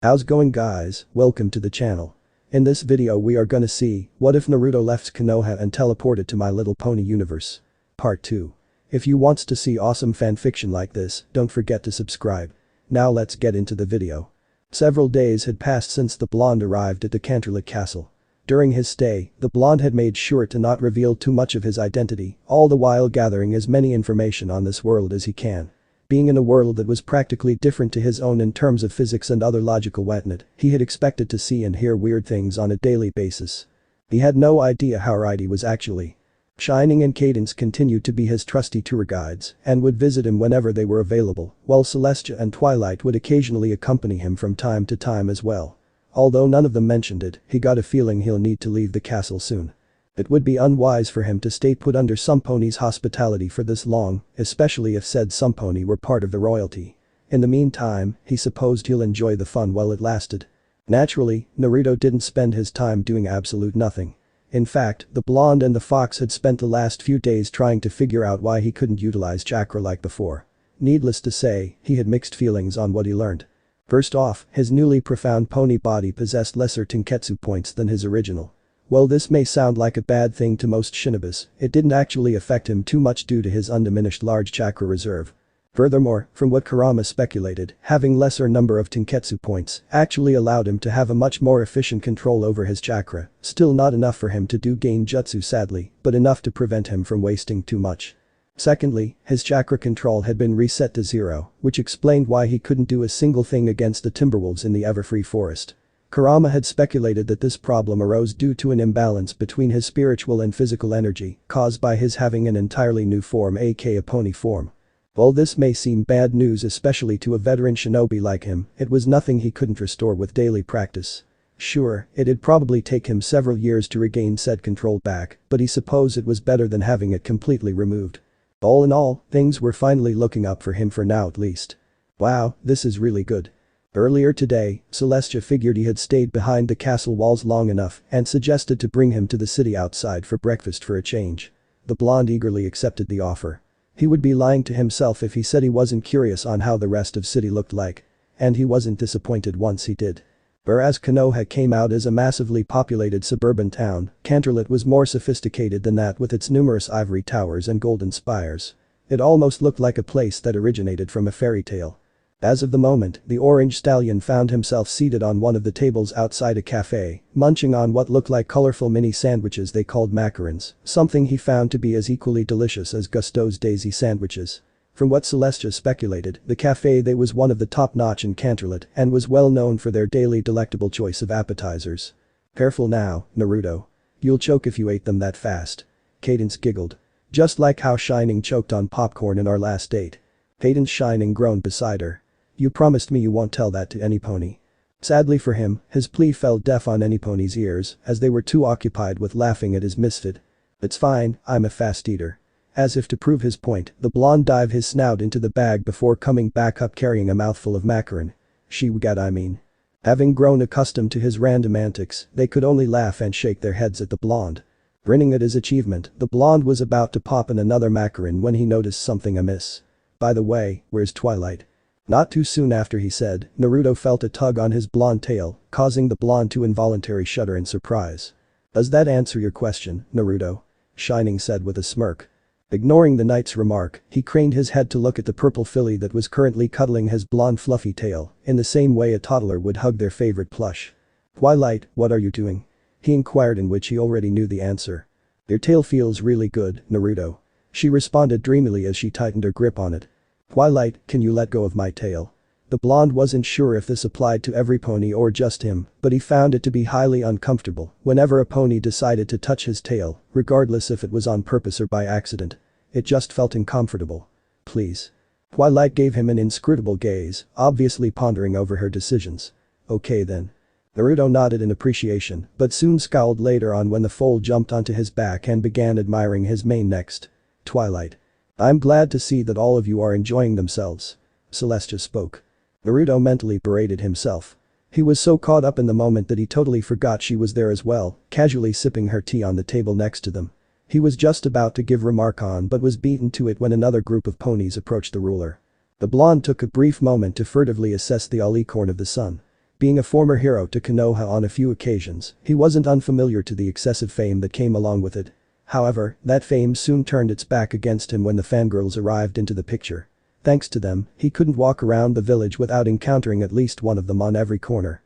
How's going guys, welcome to the channel. In this video we are gonna see, what if Naruto left Konoha and teleported to My Little Pony universe? Part 2. If you want to see awesome fanfiction like this, don't forget to subscribe. Now let's get into the video. Several days had passed since the blonde arrived at the Canterlot castle. During his stay, the blonde had made sure to not reveal too much of his identity, all the while gathering as many information on this world as he can. Being in a world that was practically different to his own in terms of physics and other logical whatnot, he had expected to see and hear weird things on a daily basis. He had no idea how right he was actually. Shining and Cadence continued to be his trusty tour guides and would visit him whenever they were available, while Celestia and Twilight would occasionally accompany him from time to time as well. Although none of them mentioned it, he got a feeling he'll need to leave the castle soon. It would be unwise for him to stay put under some pony's hospitality for this long, especially if said some pony were part of the royalty. In the meantime, he supposed he'll enjoy the fun while it lasted. Naturally, Naruto didn't spend his time doing absolute nothing. In fact, the blonde and the fox had spent the last few days trying to figure out why he couldn't utilize chakra like before. Needless to say, he had mixed feelings on what he learned. First off, his newly profound pony body possessed lesser tenketsu points than his original. While this may sound like a bad thing to most shinobis, it didn't actually affect him too much due to his undiminished large chakra reserve. Furthermore, from what Kurama speculated, having lesser number of tenketsu points actually allowed him to have a much more efficient control over his chakra, still not enough for him to do gain jutsu sadly, but enough to prevent him from wasting too much. Secondly, his chakra control had been reset to 0, which explained why he couldn't do a single thing against the Timberwolves in the Everfree Forest. Kurama had speculated that this problem arose due to an imbalance between his spiritual and physical energy, caused by his having an entirely new form aka pony form. While this may seem bad news especially to a veteran shinobi like him, it was nothing he couldn't restore with daily practice. Sure, it'd probably take him several years to regain said control back, but he supposed it was better than having it completely removed. All in all, things were finally looking up for him for now at least. Wow, this is really good. Earlier today, Celestia figured he had stayed behind the castle walls long enough and suggested to bring him to the city outside for breakfast for a change. The blonde eagerly accepted the offer. He would be lying to himself if he said he wasn't curious on how the rest of city looked like. And he wasn't disappointed once he did. Whereas Konoha came out as a massively populated suburban town, Canterlot was more sophisticated than that with its numerous ivory towers and golden spires. It almost looked like a place that originated from a fairy tale. As of the moment, the orange stallion found himself seated on one of the tables outside a cafe, munching on what looked like colorful mini sandwiches they called macarons, something he found to be as equally delicious as Gusteau's daisy sandwiches. From what Celestia speculated, the cafe they was one of the top-notch in Canterlot and was well known for their daily delectable choice of appetizers. Careful now, Naruto. You'll choke if you ate them that fast. Cadence giggled. Just like how Shining choked on popcorn in our last date. Cadence Shining groaned beside her. You promised me you won't tell that to any pony. Sadly for him, his plea fell deaf on any pony's ears as they were too occupied with laughing at his misfit. It's fine, I'm a fast eater. As if to prove his point, the blonde dived his snout into the bag before coming back up carrying a mouthful of macaron. I mean. Having grown accustomed to his random antics, they could only laugh and shake their heads at the blonde. Grinning at his achievement, the blonde was about to pop in another macaron when he noticed something amiss. By the way, where's Twilight? Not too soon after he said, Naruto felt a tug on his blonde tail, causing the blonde to involuntarily shudder in surprise. Does that answer your question, Naruto? Shining said with a smirk. Ignoring the knight's remark, he craned his head to look at the purple filly that was currently cuddling his blonde fluffy tail, in the same way a toddler would hug their favorite plush. Twilight, what are you doing? He inquired, in which he already knew the answer. Your tail feels really good, Naruto. She responded dreamily as she tightened her grip on it. Twilight, can you let go of my tail? The blonde wasn't sure if this applied to every pony or just him, but he found it to be highly uncomfortable whenever a pony decided to touch his tail, regardless if it was on purpose or by accident. It just felt uncomfortable. Please. Twilight gave him an inscrutable gaze, obviously pondering over her decisions. Okay then. Naruto nodded in appreciation, but soon scowled later on when the foal jumped onto his back and began admiring his mane next. Twilight. I'm glad to see that all of you are enjoying themselves. Celestia spoke. Naruto mentally berated himself. He was so caught up in the moment that he totally forgot she was there as well, casually sipping her tea on the table next to them. He was just about to give remark on but was beaten to it when another group of ponies approached the ruler. The blonde took a brief moment to furtively assess the alicorn of the sun. Being a former hero to Konoha on a few occasions, he wasn't unfamiliar to the excessive fame that came along with it. However, that fame soon turned its back against him when the fangirls arrived into the picture. Thanks to them, he couldn't walk around the village without encountering at least one of them on every corner.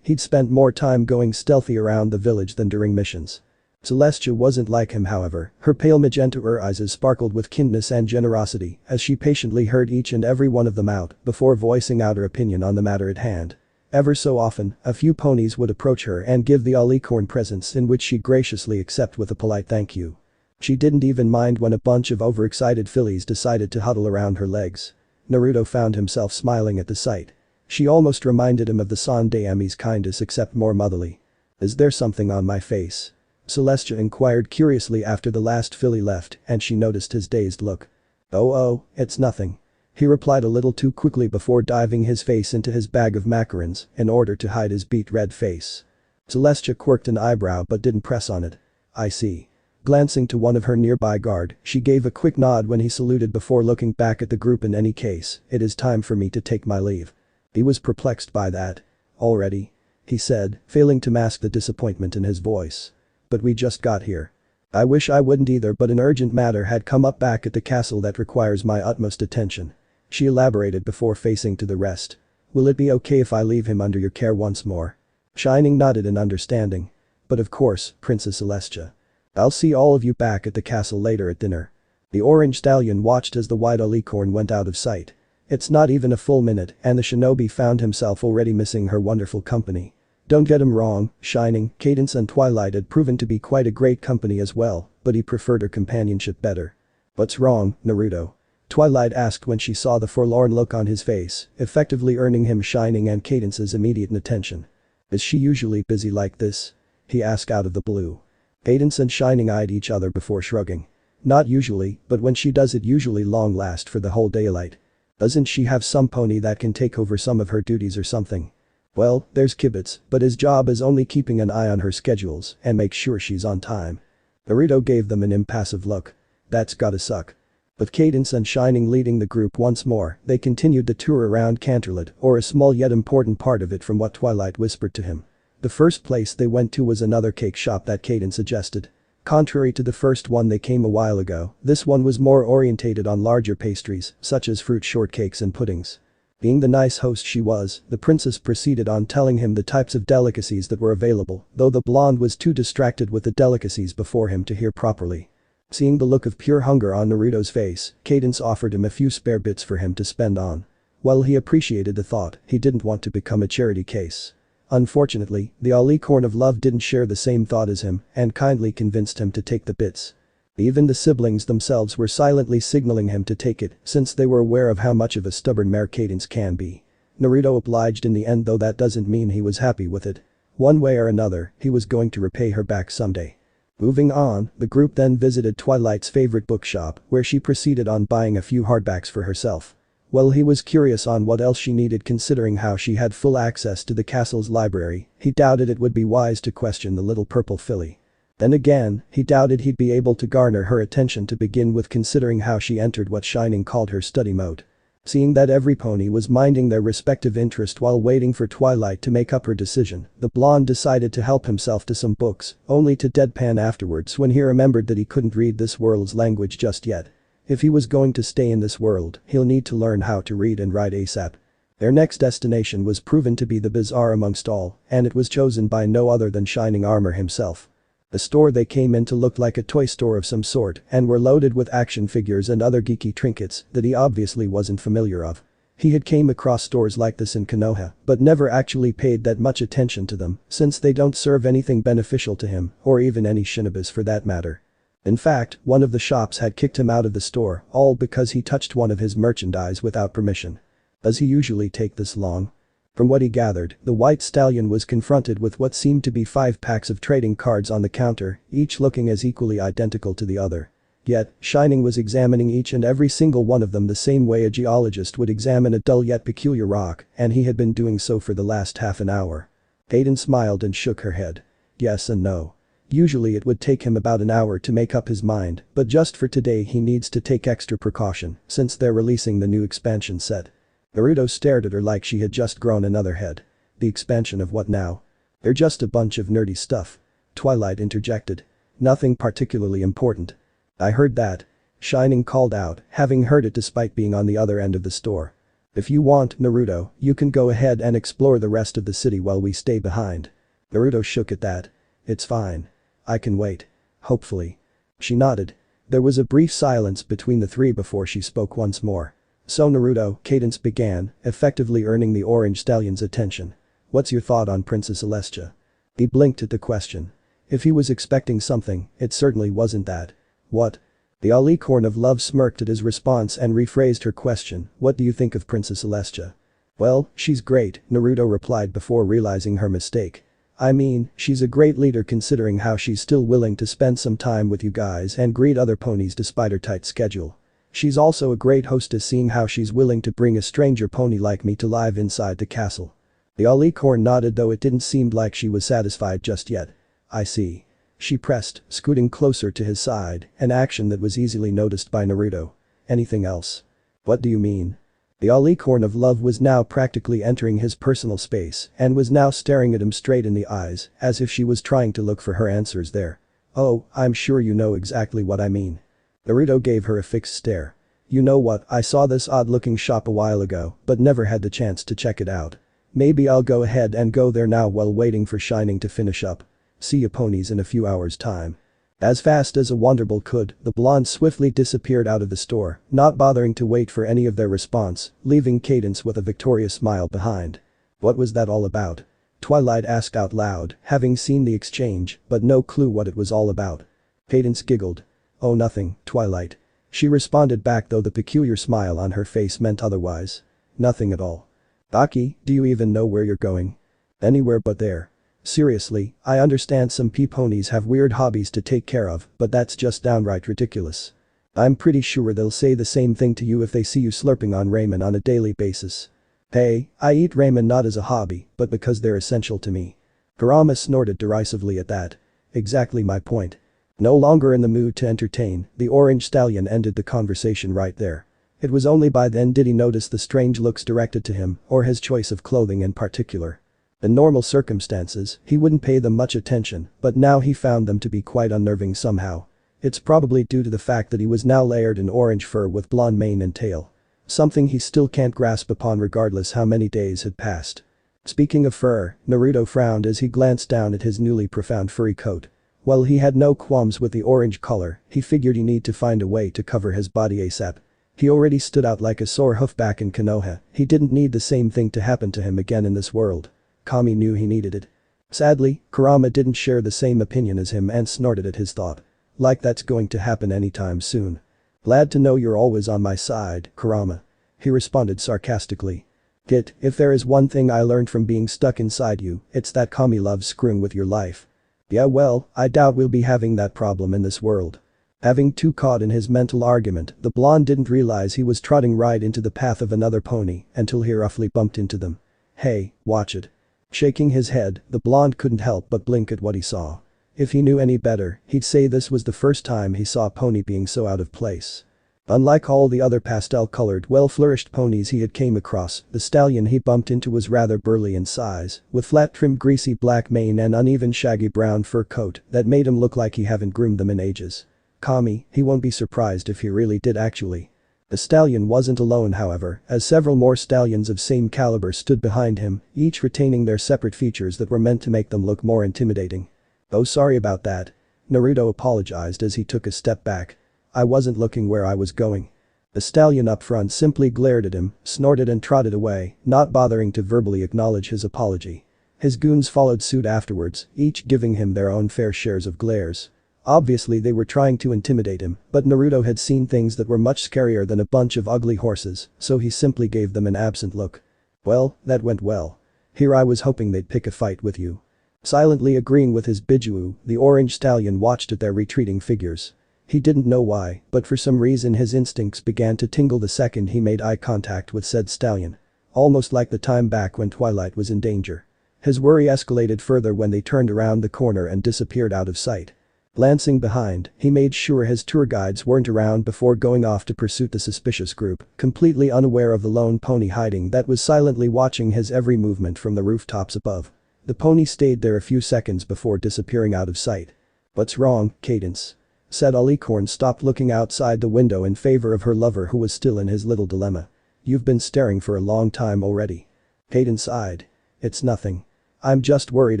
He'd spent more time going stealthy around the village than during missions. Celestia wasn't like him however, her pale magenta eyes sparkled with kindness and generosity as she patiently heard each and every one of them out before voicing out her opinion on the matter at hand. Ever so often, a few ponies would approach her and give the alicorn presents in which she'd graciously accept with a polite thank you. She didn't even mind when a bunch of overexcited fillies decided to huddle around her legs. Naruto found himself smiling at the sight. She almost reminded him of the Sandaimi's kindness except more motherly. "Is there something on my face?" Celestia inquired curiously after the last filly left and she noticed his dazed look. Oh, it's nothing. He replied a little too quickly before diving his face into his bag of macarons in order to hide his beet red face. Celestia quirked an eyebrow but didn't press on it. "I see." Glancing to one of her nearby guard, she gave a quick nod when he saluted before looking back at the group. "In any case, it is time for me to take my leave." He was perplexed by that. "Already?" he said, failing to mask the disappointment in his voice. "But we just got here." "I wish I wouldn't either, but an urgent matter had come up back at the castle that requires my utmost attention," she elaborated before facing to the rest. "Will it be okay if I leave him under your care once more?" Shining nodded in understanding. "But of course, Princess Celestia. I'll see all of you back at the castle later at dinner." The orange stallion watched as the white alicorn went out of sight. It's not even a full minute and the shinobi found himself already missing her wonderful company. Don't get him wrong, Shining, Cadence and Twilight had proven to be quite a great company as well, but he preferred her companionship better. "What's wrong, Naruto?" Twilight asked when she saw the forlorn look on his face, effectively earning him Shining and Cadence's immediate attention. "Is she usually busy like this?" he asked out of the blue. Cadence and Shining eyed each other before shrugging. "Not usually, but when she does it usually long last for the whole daylight." "Doesn't she have some pony that can take over some of her duties or something?" "Well, there's Kibitz, but his job is only keeping an eye on her schedules and make sure she's on time." Naruto gave them an impassive look. "That's gotta suck." With Cadence and Shining leading the group once more, they continued the tour around Canterlot, or a small yet important part of it from what Twilight whispered to him. The first place they went to was another cake shop that Cadence suggested. Contrary to the first one they came a while ago, this one was more orientated on larger pastries, such as fruit shortcakes and puddings. Being the nice host she was, the princess proceeded on telling him the types of delicacies that were available, though the blonde was too distracted with the delicacies before him to hear properly. Seeing the look of pure hunger on Naruto's face, Cadence offered him a few spare bits for him to spend on. While he appreciated the thought, he didn't want to become a charity case. Unfortunately, the alicorn of love didn't share the same thought as him and kindly convinced him to take the bits. Even the siblings themselves were silently signaling him to take it since they were aware of how much of a stubborn mare Cadence can be. Naruto obliged in the end, though that doesn't mean he was happy with it. One way or another, he was going to repay her back someday. Moving on, the group then visited Twilight's favorite bookshop where she proceeded on buying a few hardbacks for herself. Well, he was curious on what else she needed considering how she had full access to the castle's library. He doubted it would be wise to question the little purple filly. Then again, he doubted he'd be able to garner her attention to begin with considering how she entered what Shining called her study mode. Seeing that every pony was minding their respective interest while waiting for Twilight to make up her decision, the blonde decided to help himself to some books, only to deadpan afterwards when he remembered that he couldn't read this world's language just yet. If he was going to stay in this world, he'll need to learn how to read and write ASAP. Their next destination was proven to be the bazaar amongst all, and it was chosen by no other than Shining Armor himself. The store they came into looked like a toy store of some sort and were loaded with action figures and other geeky trinkets that he obviously wasn't familiar of. He had came across stores like this in Konoha, but never actually paid that much attention to them since they don't serve anything beneficial to him, or even any shinobis for that matter. In fact, one of the shops had kicked him out of the store, all because he touched one of his merchandise without permission. Does he usually take this long? From what he gathered, the white stallion was confronted with what seemed to be 5 packs of trading cards on the counter, each looking as equally identical to the other. Yet, Shining was examining each and every single one of them the same way a geologist would examine a dull yet peculiar rock, and he had been doing so for the last half an hour. Aiden smiled and shook her head. Yes and no. Usually it would take him about an hour to make up his mind, but just for today he needs to take extra precaution since they're releasing the new expansion set. Naruto stared at her like she had just grown another head. The expansion of what now? They're just a bunch of nerdy stuff. Twilight interjected. Nothing particularly important. I heard that. Shining called out, having heard it despite being on the other end of the store. If you want, Naruto, you can go ahead and explore the rest of the city while we stay behind. Naruto shook at that. It's fine. I can wait. Hopefully. She nodded. There was a brief silence between the three before she spoke once more. So Naruto, Cadence began, effectively earning the orange stallion's attention. What's your thought on Princess Celestia? He blinked at the question. If he was expecting something, it certainly wasn't that. What? The alicorn of love smirked at his response and rephrased her question, what do you think of Princess Celestia? Well, she's great, Naruto replied before realizing her mistake. I mean, she's a great leader considering how she's still willing to spend some time with you guys and greet other ponies despite her tight schedule. She's also a great hostess seeing how she's willing to bring a stranger pony like me to live inside the castle. The alicorn nodded though it didn't seem like she was satisfied just yet. I see. She pressed, scooting closer to his side, an action that was easily noticed by Naruto. Anything else? What do you mean? The alicorn of love was now practically entering his personal space and was now staring at him straight in the eyes as if she was trying to look for her answers there. Oh, I'm sure you know exactly what I mean. Naruto gave her a fixed stare. You know what, I saw this odd-looking shop a while ago but never had the chance to check it out. Maybe I'll go ahead and go there now while waiting for Shining to finish up. See you ponies in a few hours' time. As fast as a Wonderbolt could, the blonde swiftly disappeared out of the store, not bothering to wait for any of their response, leaving Cadence with a victorious smile behind. What was that all about? Twilight asked out loud, having seen the exchange, but no clue what it was all about. Cadence giggled. Oh nothing, Twilight. She responded back though the peculiar smile on her face meant otherwise. Nothing at all. Aki, do you even know where you're going? Anywhere but there. Seriously, I understand some ponies have weird hobbies to take care of, but that's just downright ridiculous. I'm pretty sure they'll say the same thing to you if they see you slurping on ramen on a daily basis. Hey, I eat ramen not as a hobby, but because they're essential to me. Kurama snorted derisively at that. Exactly my point. No longer in the mood to entertain, the orange stallion ended the conversation right there. It was only by then did he notice the strange looks directed to him, or his choice of clothing in particular. In normal circumstances, he wouldn't pay them much attention, but now he found them to be quite unnerving somehow. It's probably due to the fact that he was now layered in orange fur with blonde mane and tail. Something he still can't grasp upon regardless how many days had passed. Speaking of fur, Naruto frowned as he glanced down at his newly profound furry coat. While he had no qualms with the orange color, he figured he need to find a way to cover his body ASAP. He already stood out like a sore hoof back in Konoha, he didn't need the same thing to happen to him again in this world. Kami knew he needed it. Sadly, Kurama didn't share the same opinion as him and snorted at his thought. Like that's going to happen anytime soon. Glad to know you're always on my side, Kurama. He responded sarcastically. Kit, if there is one thing I learned from being stuck inside you, it's that Kami loves screwing with your life. Yeah well, I doubt we'll be having that problem in this world. Having too caught in his mental argument, the blonde didn't realize he was trotting right into the path of another pony until he roughly bumped into them. Hey, watch it. Shaking his head, the blonde couldn't help but blink at what he saw. If he knew any better, he'd say this was the first time he saw a pony being so out of place. Unlike all the other pastel-colored, well-flourished ponies he had came across, the stallion he bumped into was rather burly in size, with flat-trimmed greasy black mane and uneven shaggy brown fur coat that made him look like he haven't groomed them in ages. Kami, he won't be surprised if he really did actually. The stallion wasn't alone however, as several more stallions of same caliber stood behind him, each retaining their separate features that were meant to make them look more intimidating. Oh sorry about that. Naruto apologized as he took a step back. I wasn't looking where I was going. The stallion up front simply glared at him, snorted and trotted away, not bothering to verbally acknowledge his apology. His goons followed suit afterwards, each giving him their own fair shares of glares. Obviously they were trying to intimidate him, but Naruto had seen things that were much scarier than a bunch of ugly horses, so he simply gave them an absent look. Well, that went well. Here I was hoping they'd pick a fight with you. Silently agreeing with his Bijuu, the orange stallion watched at their retreating figures. He didn't know why, but for some reason his instincts began to tingle the second he made eye contact with said stallion. Almost like the time back when Twilight was in danger. His worry escalated further when they turned around the corner and disappeared out of sight. Glancing behind, he made sure his tour guides weren't around before going off to pursue the suspicious group, completely unaware of the lone pony hiding that was silently watching his every movement from the rooftops above. The pony stayed there a few seconds before disappearing out of sight. "What's wrong, Cadence?" said Alicorn stopped looking outside the window in favor of her lover who was still in his little dilemma. "You've been staring for a long time already." Cadence sighed. "It's nothing. I'm just worried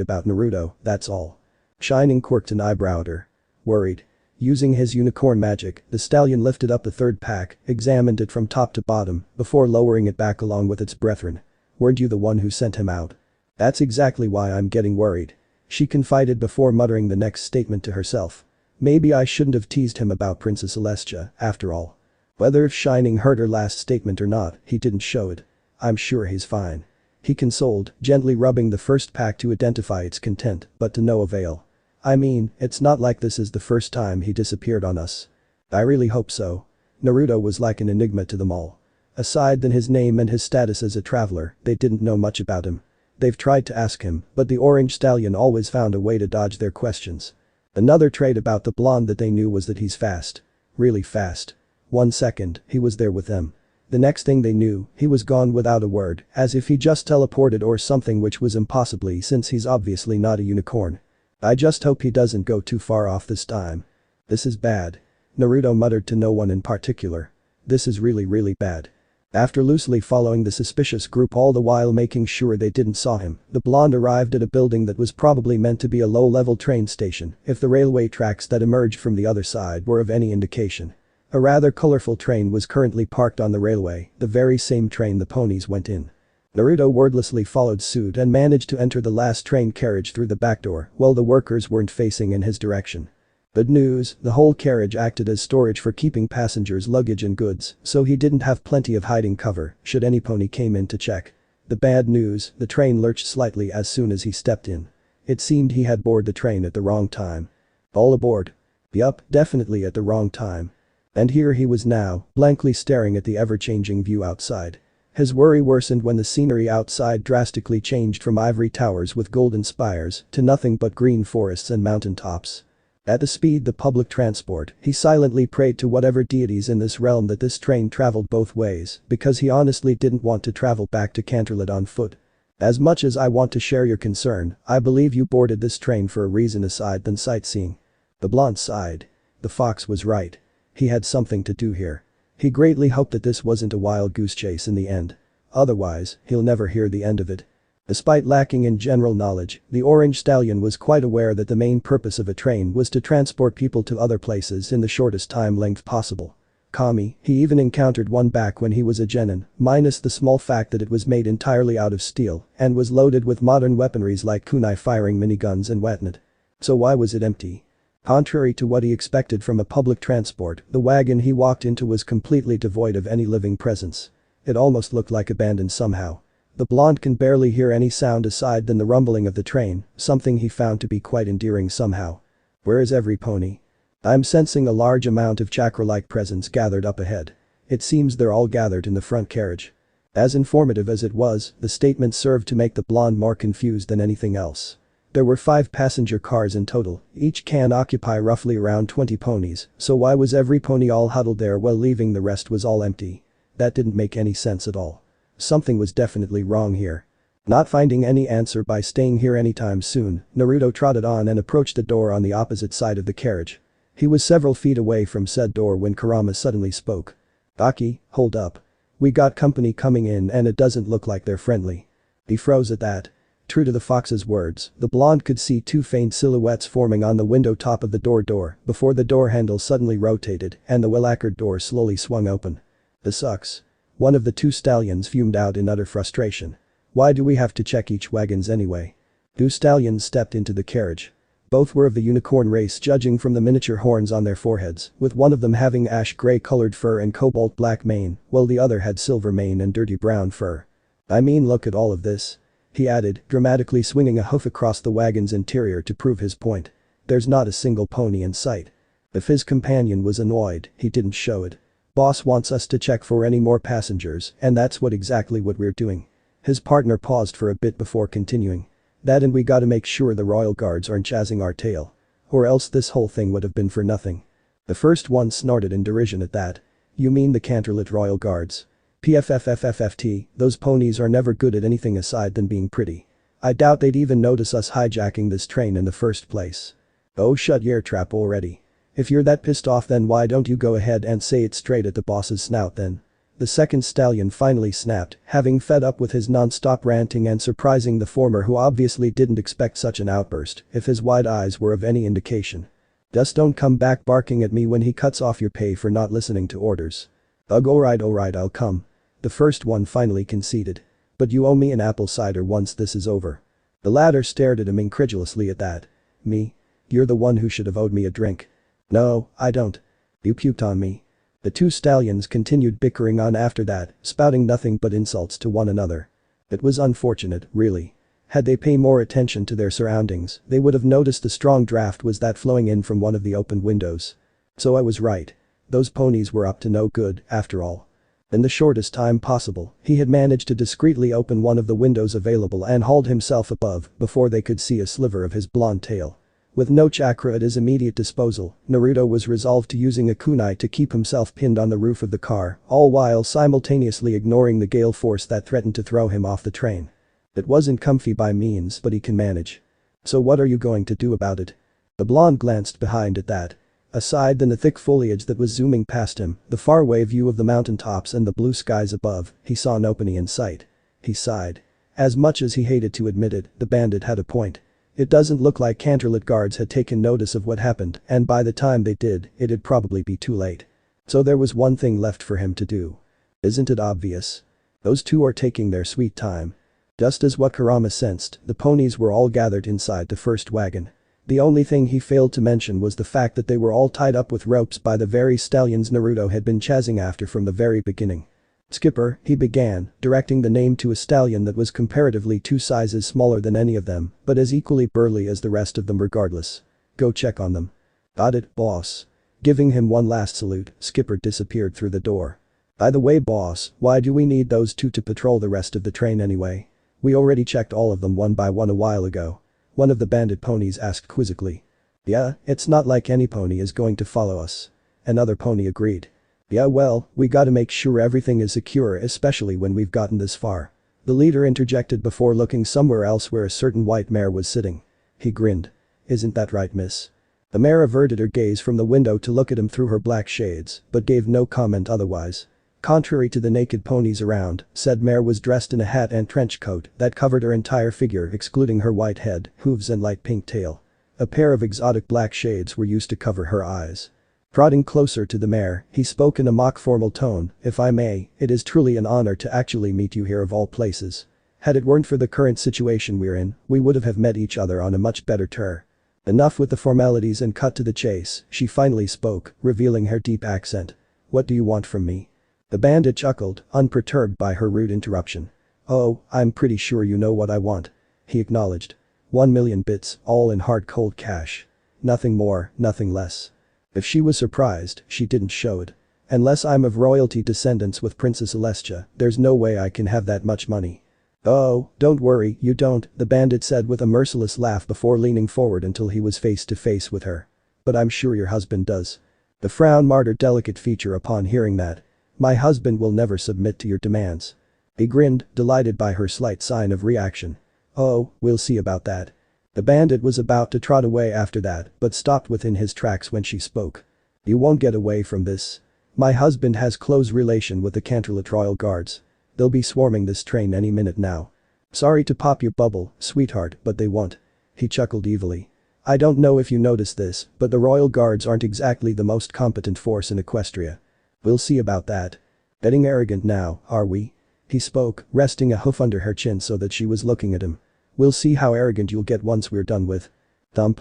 about Naruto, that's all." Shining quirked an eyebrow at her. "Worried?" Using his unicorn magic, the stallion lifted up the third pack, examined it from top to bottom, before lowering it back along with its brethren. "Weren't you the one who sent him out?" "That's exactly why I'm getting worried," she confided before muttering the next statement to herself. "Maybe I shouldn't have teased him about Princess Celestia, after all." Whether if Shining heard her last statement or not, he didn't show it. "I'm sure he's fine," he consoled, gently rubbing the first pack to identify its content, but to no avail. "I mean, it's not like this is the first time he disappeared on us." "I really hope so." Naruto was like an enigma to them all. Aside than his name and his status as a traveler, they didn't know much about him. They've tried to ask him, but the orange stallion always found a way to dodge their questions. Another trait about the blonde that they knew was that he's fast. Really fast. 1 second, he was there with them. The next thing they knew, he was gone without a word, as if he just teleported or something, which was impossibly since he's obviously not a unicorn. "I just hope he doesn't go too far off this time." "This is bad." Naruto muttered to no one in particular. "This is really bad." After loosely following the suspicious group all the while making sure they didn't saw him, the blonde arrived at a building that was probably meant to be a low-level train station if the railway tracks that emerged from the other side were of any indication. A rather colorful train was currently parked on the railway, the very same train the ponies went in. Naruto wordlessly followed suit and managed to enter the last train carriage through the back door while the workers weren't facing in his direction. Good news, the whole carriage acted as storage for keeping passengers' luggage and goods, so he didn't have plenty of hiding cover should any pony came in to check. The bad news, the train lurched slightly as soon as he stepped in. It seemed he had boarded the train at the wrong time. All aboard. Yup, definitely at the wrong time. And here he was now, blankly staring at the ever-changing view outside. His worry worsened when the scenery outside drastically changed from ivory towers with golden spires to nothing but green forests and mountain tops. At the speed the public transport, he silently prayed to whatever deities in this realm that this train traveled both ways, because he honestly didn't want to travel back to Canterlot on foot. "As much as I want to share your concern, I believe you boarded this train for a reason aside than sightseeing." The blonde sighed. The fox was right. He had something to do here. He greatly hoped that this wasn't a wild goose chase in the end. Otherwise, he'll never hear the end of it. Despite lacking in general knowledge, the orange stallion was quite aware that the main purpose of a train was to transport people to other places in the shortest time length possible. Kami, he even encountered one back when he was a genin, minus the small fact that it was made entirely out of steel and was loaded with modern weaponries like kunai firing miniguns and whatnot. So why was it empty? Contrary to what he expected from a public transport, the wagon he walked into was completely devoid of any living presence. It almost looked like abandoned somehow. The blonde can barely hear any sound aside than the rumbling of the train, something he found to be quite endearing somehow. "Where is every pony?" "I'm sensing a large amount of chakra-like presence gathered up ahead. It seems they're all gathered in the front carriage." As informative as it was, the statement served to make the blonde more confused than anything else. There were 5 passenger cars in total, each can occupy roughly around 20 ponies, so why was every pony all huddled there while leaving the rest was all empty? That didn't make any sense at all. Something was definitely wrong here. Not finding any answer by staying here anytime soon, Naruto trotted on and approached the door on the opposite side of the carriage. He was several feet away from said door when Kurama suddenly spoke. "Aki, hold up. We got company coming in and it doesn't look like they're friendly." He froze at that. True to the fox's words, the blonde could see 2 faint silhouettes forming on the window top of the door before the door handle suddenly rotated and the well-lacquered door slowly swung open. "This sucks." One of the 2 stallions fumed out in utter frustration. "Why do we have to check each wagons anyway?" 2 stallions stepped into the carriage. Both were of the unicorn race judging from the miniature horns on their foreheads, with one of them having ash-gray colored fur and cobalt black mane, while the other had silver mane and dirty brown fur. "I mean, look at all of this," he added, dramatically swinging a hoof across the wagon's interior to prove his point. "There's not a single pony in sight." If his companion was annoyed, he didn't show it. "Boss wants us to check for any more passengers, and that's exactly what we're doing." His partner paused for a bit before continuing. "That and we gotta make sure the royal guards aren't chasing our tail." Or else this whole thing would have been for nothing. The first one snorted in derision at that. You mean the Canterlot Royal Guards? PFFFFFT, those ponies are never good at anything aside than being pretty. I doubt they'd even notice us hijacking this train in the first place. Oh, shut your trap already. If you're that pissed off, then why don't you go ahead and say it straight at the boss's snout then? The second stallion finally snapped, having fed up with his non-stop ranting and surprising the former, who obviously didn't expect such an outburst, if his wide eyes were of any indication. Just don't come back barking at me when he cuts off your pay for not listening to orders. Ugh, alright, I'll come. The first one finally conceded. But you owe me an apple cider once this is over. The latter stared at him incredulously at that. Me? You're the one who should have owed me a drink. No, I don't. You puked on me. The two stallions continued bickering on after that, spouting nothing but insults to one another. It was unfortunate, really. Had they paid more attention to their surroundings, they would have noticed the strong draft was that flowing in from one of the opened windows. So I was right. Those ponies were up to no good, after all. In the shortest time possible, he had managed to discreetly open one of the windows available and hauled himself above before they could see a sliver of his blonde tail. With no chakra at his immediate disposal, Naruto was resolved to using a kunai to keep himself pinned on the roof of the car, all while simultaneously ignoring the gale force that threatened to throw him off the train. It wasn't comfy by means, but he can manage. So what are you going to do about it? The blonde glanced behind at that. Aside than the thick foliage that was zooming past him, the faraway view of the mountaintops and the blue skies above, he saw nopony in sight. He sighed. As much as he hated to admit it, the bandit had a point. It doesn't look like Canterlot guards had taken notice of what happened, and by the time they did, it'd probably be too late. So there was one thing left for him to do. Isn't it obvious? Those two are taking their sweet time. Just as what Kurama sensed, the ponies were all gathered inside the first wagon. The only thing he failed to mention was the fact that they were all tied up with ropes by the very stallions Naruto had been chasing after from the very beginning. Skipper, he began, directing the name to a stallion that was comparatively 2 sizes smaller than any of them, but as equally burly as the rest of them regardless. Go check on them. Got it, boss. Giving him one last salute, Skipper disappeared through the door. By the way, boss, why do we need those two to patrol the rest of the train anyway? We already checked all of them one by one a while ago. One of the bandit ponies asked quizzically. Yeah, it's not like any pony is going to follow us. Another pony agreed. Yeah, well, we gotta make sure everything is secure, especially when we've gotten this far. The leader interjected before looking somewhere else where a certain white mare was sitting. He grinned. Isn't that right, miss? The mare averted her gaze from the window to look at him through her black shades, but gave no comment otherwise. Contrary to the naked ponies around, said mare was dressed in a hat and trench coat that covered her entire figure excluding her white head, hooves and light pink tail. A pair of exotic black shades were used to cover her eyes. Prodding closer to the mare, he spoke in a mock formal tone, if I may, it is truly an honor to actually meet you here of all places. Had it weren't for the current situation we're in, we would have met each other on a much better terms. Enough with the formalities and cut to the chase, she finally spoke, revealing her deep accent. What do you want from me? The bandit chuckled, unperturbed by her rude interruption. Oh, I'm pretty sure you know what I want. He acknowledged. 1,000,000 bits, all in hard cold cash. Nothing more, nothing less. If she was surprised, she didn't show it. Unless I'm of royalty descendants with Princess Celestia, there's no way I can have that much money. Oh, don't worry, you don't, the bandit said with a merciless laugh before leaning forward until he was face to face with her. But I'm sure your husband does. The frown marred her delicate feature upon hearing that. My husband will never submit to your demands. He grinned, delighted by her slight sign of reaction. Oh, we'll see about that. The bandit was about to trot away after that, but stopped within his tracks when she spoke. You won't get away from this. My husband has close relation with the Canterlot Royal Guards. They'll be swarming this train any minute now. Sorry to pop your bubble, sweetheart, but they won't. He chuckled evilly. I don't know if you noticed this, but the Royal Guards aren't exactly the most competent force in Equestria. We'll see about that. Getting arrogant now, are we? He spoke, resting a hoof under her chin so that she was looking at him. We'll see how arrogant you'll get once we're done with. Thump.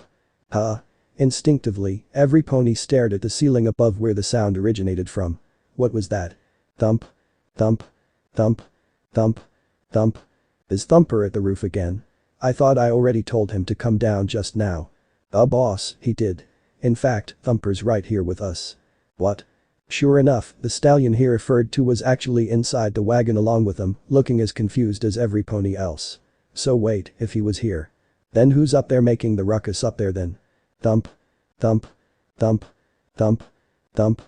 Huh. Instinctively, every pony stared at the ceiling above where the sound originated from. What was that? Thump. Thump. Thump. Thump. Thump. Is Thumper at the roof again? I thought I already told him to come down just now. Boss, he did. In fact, Thumper's right here with us. What? Sure enough, the stallion he referred to was actually inside the wagon along with them, looking as confused as every pony else. So wait, if he was here. Then who's up there making the ruckus up there then? Thump. Thump. Thump. Thump. Thump.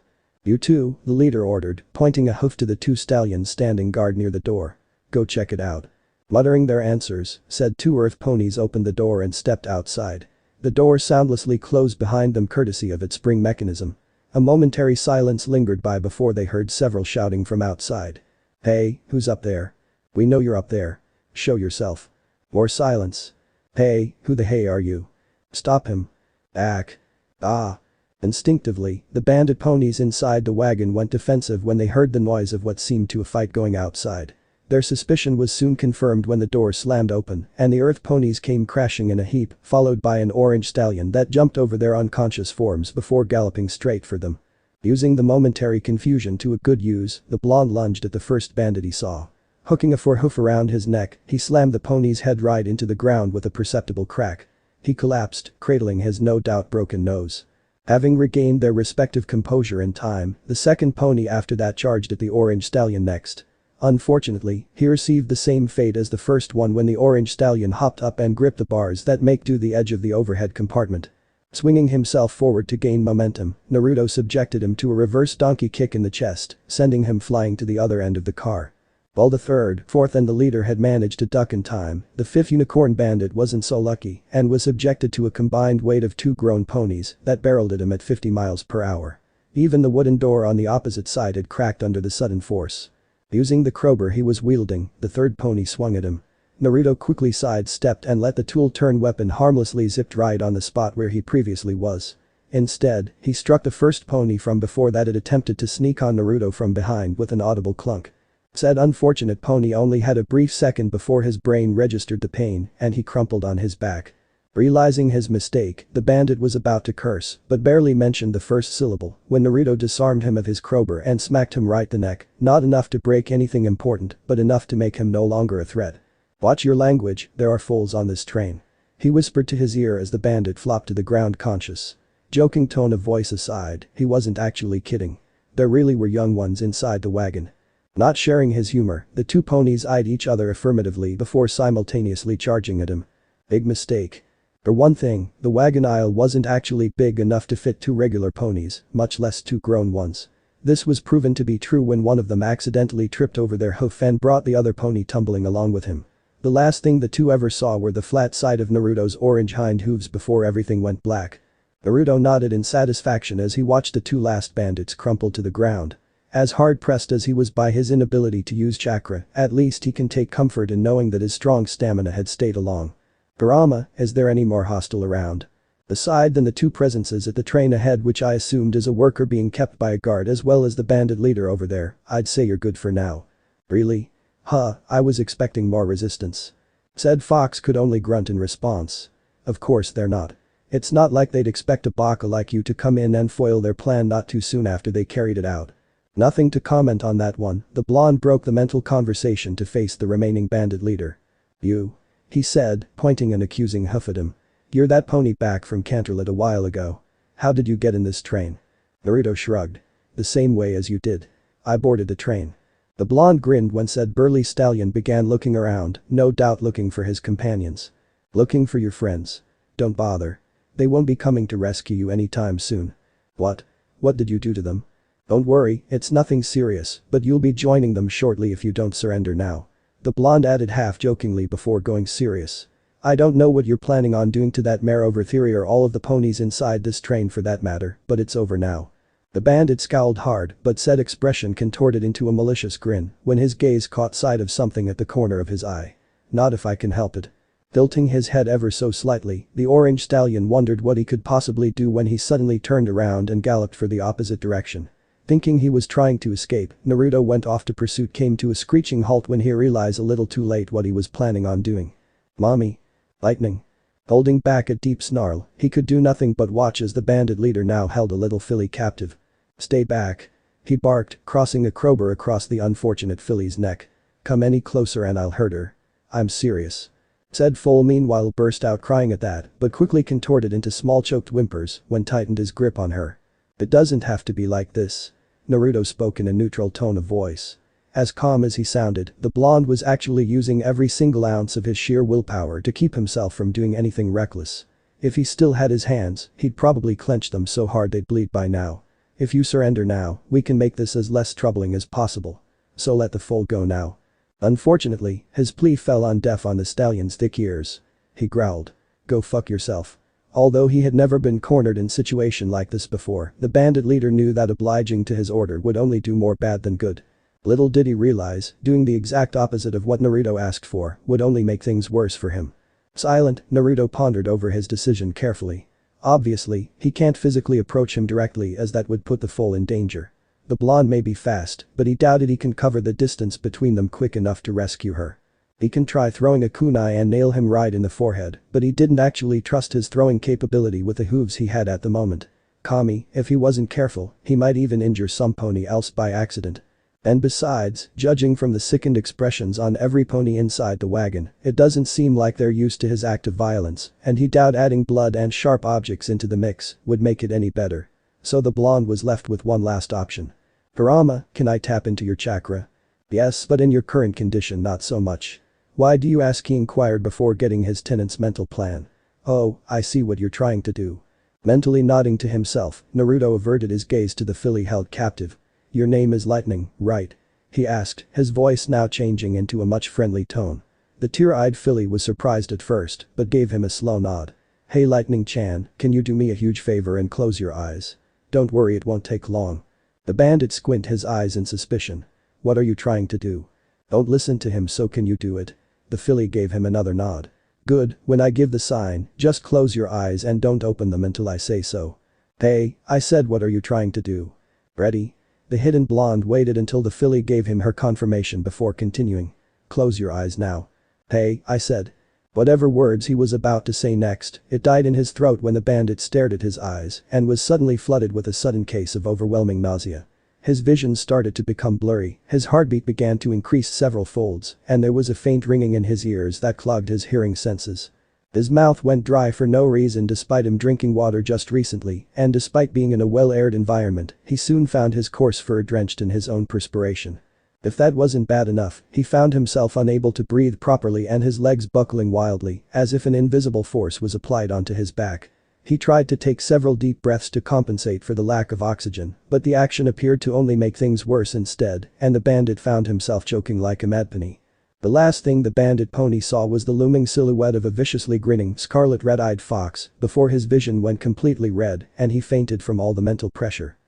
You two, the leader ordered, pointing a hoof to the two stallions standing guard near the door. Go check it out. Muttering their answers, said two earth ponies opened the door and stepped outside. The door soundlessly closed behind them courtesy of its spring mechanism. A momentary silence lingered by before they heard several shouting from outside. Hey, who's up there? We know you're up there. Show yourself. More silence. Hey, who the hey are you? Stop him. Ack. Ah. Instinctively, the bandit ponies inside the wagon went defensive when they heard the noise of what seemed to a fight going outside. Their suspicion was soon confirmed when the door slammed open and the earth ponies came crashing in a heap, followed by an orange stallion that jumped over their unconscious forms before galloping straight for them. Using the momentary confusion to a good use, the blonde lunged at the first bandit he saw. Hooking a forehoof around his neck, he slammed the pony's head right into the ground with a perceptible crack. He collapsed, cradling his no doubt broken nose. Having regained their respective composure in time, the second pony after that charged at the orange stallion next. Unfortunately, he received the same fate as the first one when the orange stallion hopped up and gripped the bars that make to the edge of the overhead compartment. Swinging himself forward to gain momentum, Naruto subjected him to a reverse donkey kick in the chest, sending him flying to the other end of the car. While the third, fourth and the leader had managed to duck in time, the fifth unicorn bandit wasn't so lucky and was subjected to a combined weight of two grown ponies that barreled at him at 50 miles per hour. Even the wooden door on the opposite side had cracked under the sudden force. Using the crowbar he was wielding, the third pony swung at him. Naruto quickly sidestepped and let the tool-turn weapon harmlessly zipped right on the spot where he previously was. Instead, he struck the first pony from before that had attempted to sneak on Naruto from behind with an audible clunk. Said unfortunate pony only had a brief second before his brain registered the pain and he crumpled on his back. Realizing his mistake, the bandit was about to curse but barely mentioned the first syllable when Naruto disarmed him of his crowbar and smacked him right the neck, not enough to break anything important but enough to make him no longer a threat. Watch your language, there are fools on this train. He whispered to his ear as the bandit flopped to the ground conscious. Joking tone of voice aside, he wasn't actually kidding. There really were young ones inside the wagon. Not sharing his humor, the two ponies eyed each other affirmatively before simultaneously charging at him. Big mistake. For one thing, the wagon aisle wasn't actually big enough to fit two regular ponies, much less two grown ones. This was proven to be true when one of them accidentally tripped over their hoof and brought the other pony tumbling along with him. The last thing the two ever saw were the flat side of Naruto's orange hind hooves before everything went black. Naruto nodded in satisfaction as he watched the two last bandits crumple to the ground. As hard-pressed as he was by his inability to use chakra, at least he can take comfort in knowing that his strong stamina had stayed along. Kurama, is there any more hostile around? Aside than the two presences at the train ahead which I assumed is a worker being kept by a guard as well as the bandit leader over there, I'd say you're good for now. Really? Huh, I was expecting more resistance. Said Fox could only grunt in response. Of course they're not. It's not like they'd expect a baka like you to come in and foil their plan not too soon after they carried it out. Nothing to comment on that one, the blonde broke the mental conversation to face the remaining bandit leader. You. He said, pointing an accusing hoof at him. You're that pony back from Canterlot a while ago. How did you get in this train? Naruto shrugged. The same way as you did. I boarded the train. The blonde grinned when said burly stallion began looking around, no doubt looking for his companions. Looking for your friends. Don't bother. They won't be coming to rescue you anytime soon. What? What did you do to them? Don't worry, it's nothing serious, but you'll be joining them shortly if you don't surrender now. The blonde added half-jokingly before going serious. I don't know what you're planning on doing to that mare over theory or all of the ponies inside this train for that matter, but it's over now. The bandit scowled hard but said expression contorted into a malicious grin when his gaze caught sight of something at the corner of his eye. Not if I can help it. Tilting his head ever so slightly, the orange stallion wondered what he could possibly do when he suddenly turned around and galloped for the opposite direction. Thinking he was trying to escape, Naruto went off to pursuit came to a screeching halt when he realized a little too late what he was planning on doing. Mommy. Lightning. Holding back a deep snarl, he could do nothing but watch as the bandit leader now held a little filly captive. Stay back. He barked, crossing a crowbar across the unfortunate filly's neck. Come any closer and I'll hurt her. I'm serious. Said Foal meanwhile burst out crying at that but quickly contorted into small choked whimpers when tightened his grip on her. It doesn't have to be like this. Naruto spoke in a neutral tone of voice. As calm as he sounded, the blonde was actually using every single ounce of his sheer willpower to keep himself from doing anything reckless. If he still had his hands, he'd probably clench them so hard they'd bleed by now. If you surrender now, we can make this as less troubling as possible. So let the foal go now. Unfortunately, his plea fell on deaf on the stallion's thick ears. He growled. Go fuck yourself. Although he had never been cornered in a situation like this before, the bandit leader knew that obliging to his order would only do more bad than good. Little did he realize, doing the exact opposite of what Naruto asked for would only make things worse for him. Silent, Naruto pondered over his decision carefully. Obviously, he can't physically approach him directly as that would put the foal in danger. The blonde may be fast, but he doubted he can cover the distance between them quick enough to rescue her. He can try throwing a kunai and nail him right in the forehead, but he didn't actually trust his throwing capability with the hooves he had at the moment. Kami, if he wasn't careful, he might even injure some pony else by accident. And besides, judging from the sickened expressions on every pony inside the wagon, it doesn't seem like they're used to his act of violence, and he doubted adding blood and sharp objects into the mix would make it any better. So the blonde was left with one last option. Kurama, can I tap into your chakra? Yes, but in your current condition not so much. Why do you ask, he inquired before getting his tenant's mental plan. Oh, I see what you're trying to do. Mentally nodding to himself, Naruto averted his gaze to the filly held captive. Your name is Lightning, right? He asked, his voice now changing into a much friendly tone. The tear-eyed filly was surprised at first, but gave him a slow nod. Hey Lightning-chan, can you do me a huge favor and close your eyes? Don't worry, it won't take long. The bandit squinted his eyes in suspicion. What are you trying to do? Don't listen to him, so can you do it? The filly gave him another nod. Good, when I give the sign, just close your eyes and don't open them until I say so. Hey, I said what are you trying to do? Ready? The hidden blonde waited until the filly gave him her confirmation before continuing. Close your eyes now. Hey, I said. Whatever words he was about to say next, it died in his throat when the bandit stared at his eyes and was suddenly flooded with a sudden case of overwhelming nausea. His vision started to become blurry, his heartbeat began to increase several folds, and there was a faint ringing in his ears that clogged his hearing senses. His mouth went dry for no reason despite him drinking water just recently, and despite being in a well-aired environment, he soon found his coarse fur drenched in his own perspiration. If that wasn't bad enough, he found himself unable to breathe properly and his legs buckling wildly, as if an invisible force was applied onto his back. He tried to take several deep breaths to compensate for the lack of oxygen, but the action appeared to only make things worse instead, and the bandit found himself choking like a madpony. The last thing the bandit pony saw was the looming silhouette of a viciously grinning, scarlet red-eyed fox before his vision went completely red and he fainted from all the mental pressure.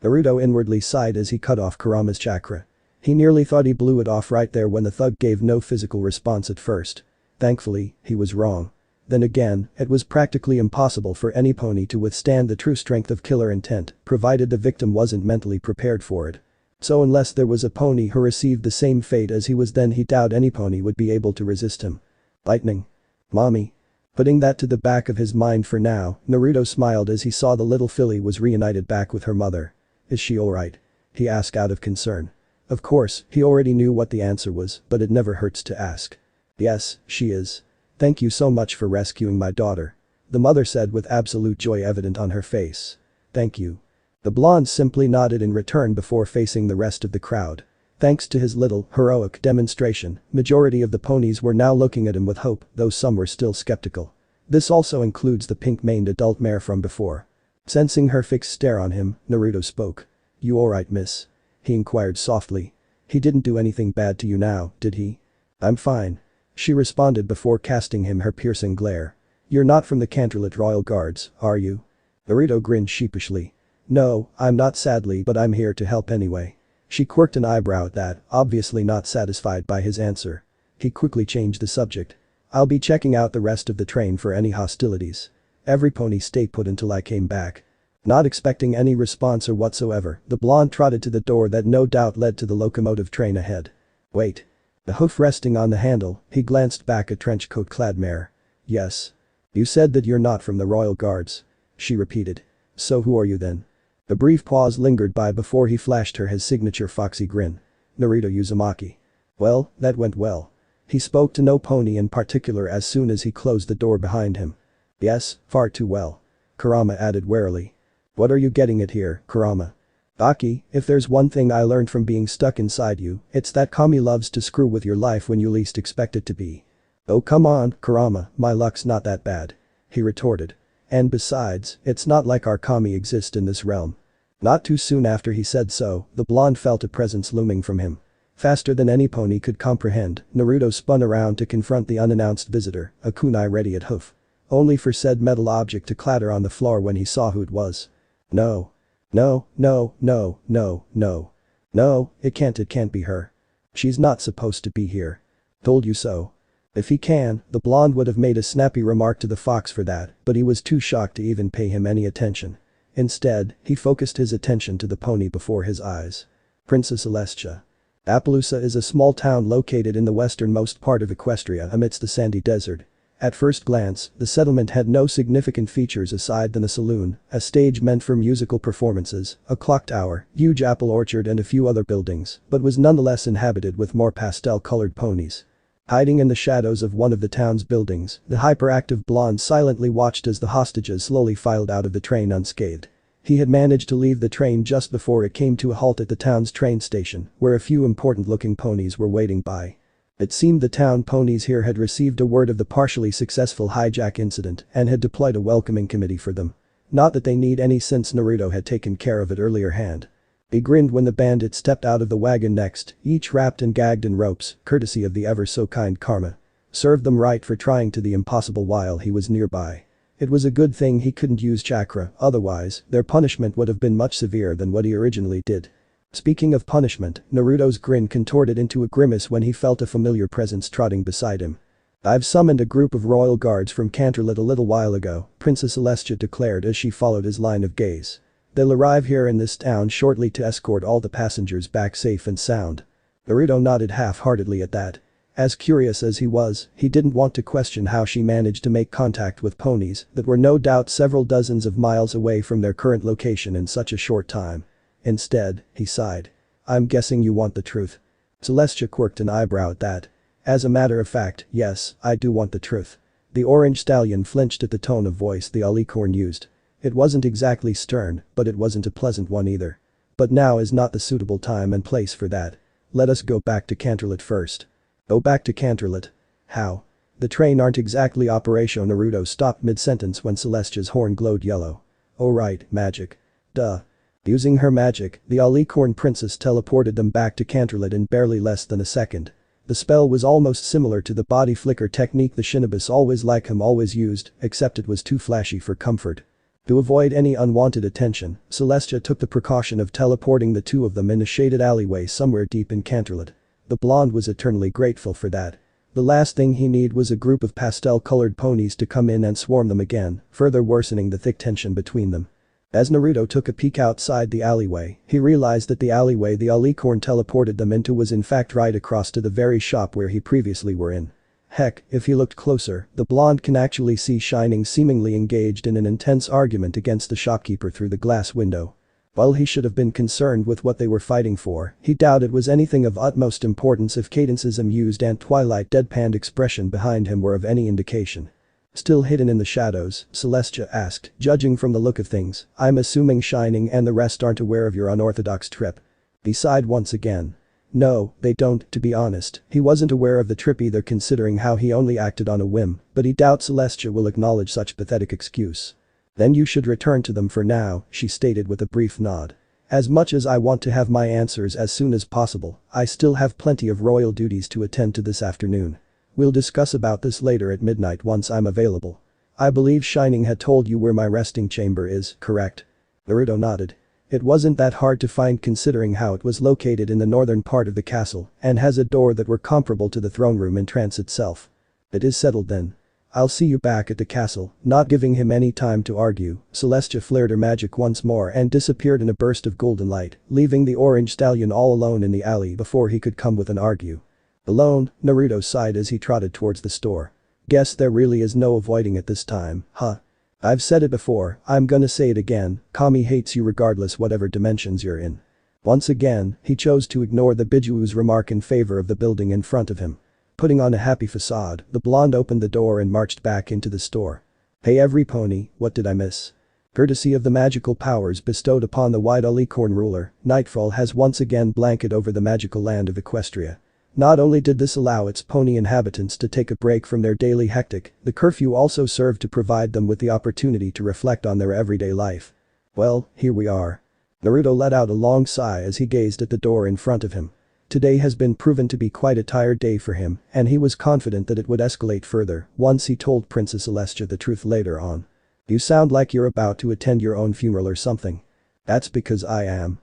Naruto inwardly sighed as he cut off Kurama's chakra. He nearly thought he blew it off right there when the thug gave no physical response at first. Thankfully, he was wrong. Then again, it was practically impossible for any pony to withstand the true strength of killer intent, provided the victim wasn't mentally prepared for it. So unless there was a pony who received the same fate as he was, then he doubted any pony would be able to resist him. Lightning. Mommy. Putting that to the back of his mind for now, Naruto smiled as he saw the little filly was reunited back with her mother. Is she alright? He asked out of concern. Of course, he already knew what the answer was, but it never hurts to ask. Yes, she is. Thank you so much for rescuing my daughter. The mother said with absolute joy evident on her face. Thank you. The blonde simply nodded in return before facing the rest of the crowd. Thanks to his little, heroic demonstration, majority of the ponies were now looking at him with hope, though some were still skeptical. This also includes the pink-maned adult mare from before. Sensing her fixed stare on him, Naruto spoke. You alright, miss? He inquired softly. He didn't do anything bad to you now, did he? I'm fine. She responded before casting him her piercing glare. You're not from the Canterlot Royal Guards, are you? Naruto grinned sheepishly. No, I'm not sadly, but I'm here to help anyway. She quirked an eyebrow at that, obviously not satisfied by his answer. He quickly changed the subject. I'll be checking out the rest of the train for any hostilities. Every pony stay put until I came back. Not expecting any response or whatsoever, the blonde trotted to the door that no doubt led to the locomotive train ahead. Wait. The hoof resting on the handle, he glanced back at trench-coat-clad mare. Yes. You said that you're not from the Royal Guards. She repeated. So who are you then? A brief pause lingered by before he flashed her his signature foxy grin. Naruto Uzumaki. Well, that went well. He spoke to no pony in particular as soon as he closed the door behind him. Yes, far too well. Kurama added warily. What are you getting at here, Kurama? Aki, if there's one thing I learned from being stuck inside you, it's that Kami loves to screw with your life when you least expect it to be. Oh come on, Kurama, my luck's not that bad. He retorted. And besides, it's not like our kami exist in this realm. Not too soon after he said so, the blonde felt a presence looming from him. Faster than any pony could comprehend, Naruto spun around to confront the unannounced visitor, a kunai ready at hoof. Only for said metal object to clatter on the floor when he saw who it was. No. No, no, no, no, no. No, it can't be her. She's not supposed to be here. Told you so. If he can, the blonde would have made a snappy remark to the fox for that, but he was too shocked to even pay him any attention. Instead, he focused his attention to the pony before his eyes. Princess Celestia. Appaloosa is a small town located in the westernmost part of Equestria amidst the sandy desert. At first glance, the settlement had no significant features aside than a saloon, a stage meant for musical performances, a clock tower, huge apple orchard and a few other buildings, but was nonetheless inhabited with more pastel-colored ponies. Hiding in the shadows of one of the town's buildings, the hyperactive blonde silently watched as the hostages slowly filed out of the train unscathed. He had managed to leave the train just before it came to a halt at the town's train station, where a few important-looking ponies were waiting by. It seemed the town ponies here had received a word of the partially successful hijack incident and had deployed a welcoming committee for them. Not that they need any since Naruto had taken care of it earlier hand. He grinned when the bandits stepped out of the wagon next, each wrapped and gagged in ropes, courtesy of the ever-so-kind Karma. Served them right for trying to the impossible while he was nearby. It was a good thing he couldn't use chakra, otherwise, their punishment would have been much severe than what he originally did. Speaking of punishment, Naruto's grin contorted into a grimace when he felt a familiar presence trotting beside him. I've summoned a group of royal guards from Canterlot a little while ago, Princess Celestia declared as she followed his line of gaze. They'll arrive here in this town shortly to escort all the passengers back safe and sound. Naruto nodded half-heartedly at that. As curious as he was, he didn't want to question how she managed to make contact with ponies that were no doubt several dozens of miles away from their current location in such a short time. Instead, he sighed. I'm guessing you want the truth. Celestia quirked an eyebrow at that. As a matter of fact, yes, I do want the truth. The orange stallion flinched at the tone of voice the alicorn used. It wasn't exactly stern, but it wasn't a pleasant one either. But now is not the suitable time and place for that. Let us go back to Canterlot first. Go back to Canterlot? How? The train aren't exactly operational. Naruto stopped mid-sentence when Celestia's horn glowed yellow. Oh right, magic. Duh. Using her magic, the alicorn princess teleported them back to Canterlot in barely less than a second. The spell was almost similar to the body flicker technique the Shinobis always used, except it was too flashy for comfort. To avoid any unwanted attention, Celestia took the precaution of teleporting the two of them in a shaded alleyway somewhere deep in Canterlot. The blonde was eternally grateful for that. The last thing he needed was a group of pastel-colored ponies to come in and swarm them again, further worsening the thick tension between them. As Naruto took a peek outside the alleyway, he realized that the alleyway the alicorn teleported them into was in fact right across to the very shop where he previously were in. Heck, if he looked closer, the blonde can actually see Shining seemingly engaged in an intense argument against the shopkeeper through the glass window. While he should have been concerned with what they were fighting for, he doubted it was anything of utmost importance if Cadence's amused and Twilight deadpanned expression behind him were of any indication. Still hidden in the shadows, Celestia asked, judging from the look of things, I'm assuming Shining and the rest aren't aware of your unorthodox trip. He sighed once again. No, they don't, to be honest, he wasn't aware of the trip either considering how he only acted on a whim, but he doubts Celestia will acknowledge such pathetic excuse. Then you should return to them for now, she stated with a brief nod. As much as I want to have my answers as soon as possible, I still have plenty of royal duties to attend to this afternoon. We'll discuss about this later at midnight once I'm available. I believe Shining had told you where my resting chamber is, correct? Naruto nodded. It wasn't that hard to find considering how it was located in the northern part of the castle and has a door that were comparable to the throne room entrance itself. It is settled then. I'll see you back at the castle. Not giving him any time to argue, Celestia flared her magic once more and disappeared in a burst of golden light, leaving the orange stallion all alone in the alley before he could come with an argue. Alone, Naruto sighed as he trotted towards the store. Guess there really is no avoiding it this time, huh? I've said it before, I'm gonna say it again, Kami hates you regardless whatever dimensions you're in. Once again, he chose to ignore the Bijuu's remark in favor of the building in front of him. Putting on a happy facade, the blonde opened the door and marched back into the store. Hey every pony, what did I miss? Courtesy of the magical powers bestowed upon the white alicorn ruler, nightfall has once again blanketed over the magical land of Equestria. Not only did this allow its pony inhabitants to take a break from their daily hectic, the curfew also served to provide them with the opportunity to reflect on their everyday life. Well, here we are. Naruto let out a long sigh as he gazed at the door in front of him. Today has been proven to be quite a tired day for him, and he was confident that it would escalate further once he told Princess Celestia the truth later on. You sound like you're about to attend your own funeral or something. That's because I am.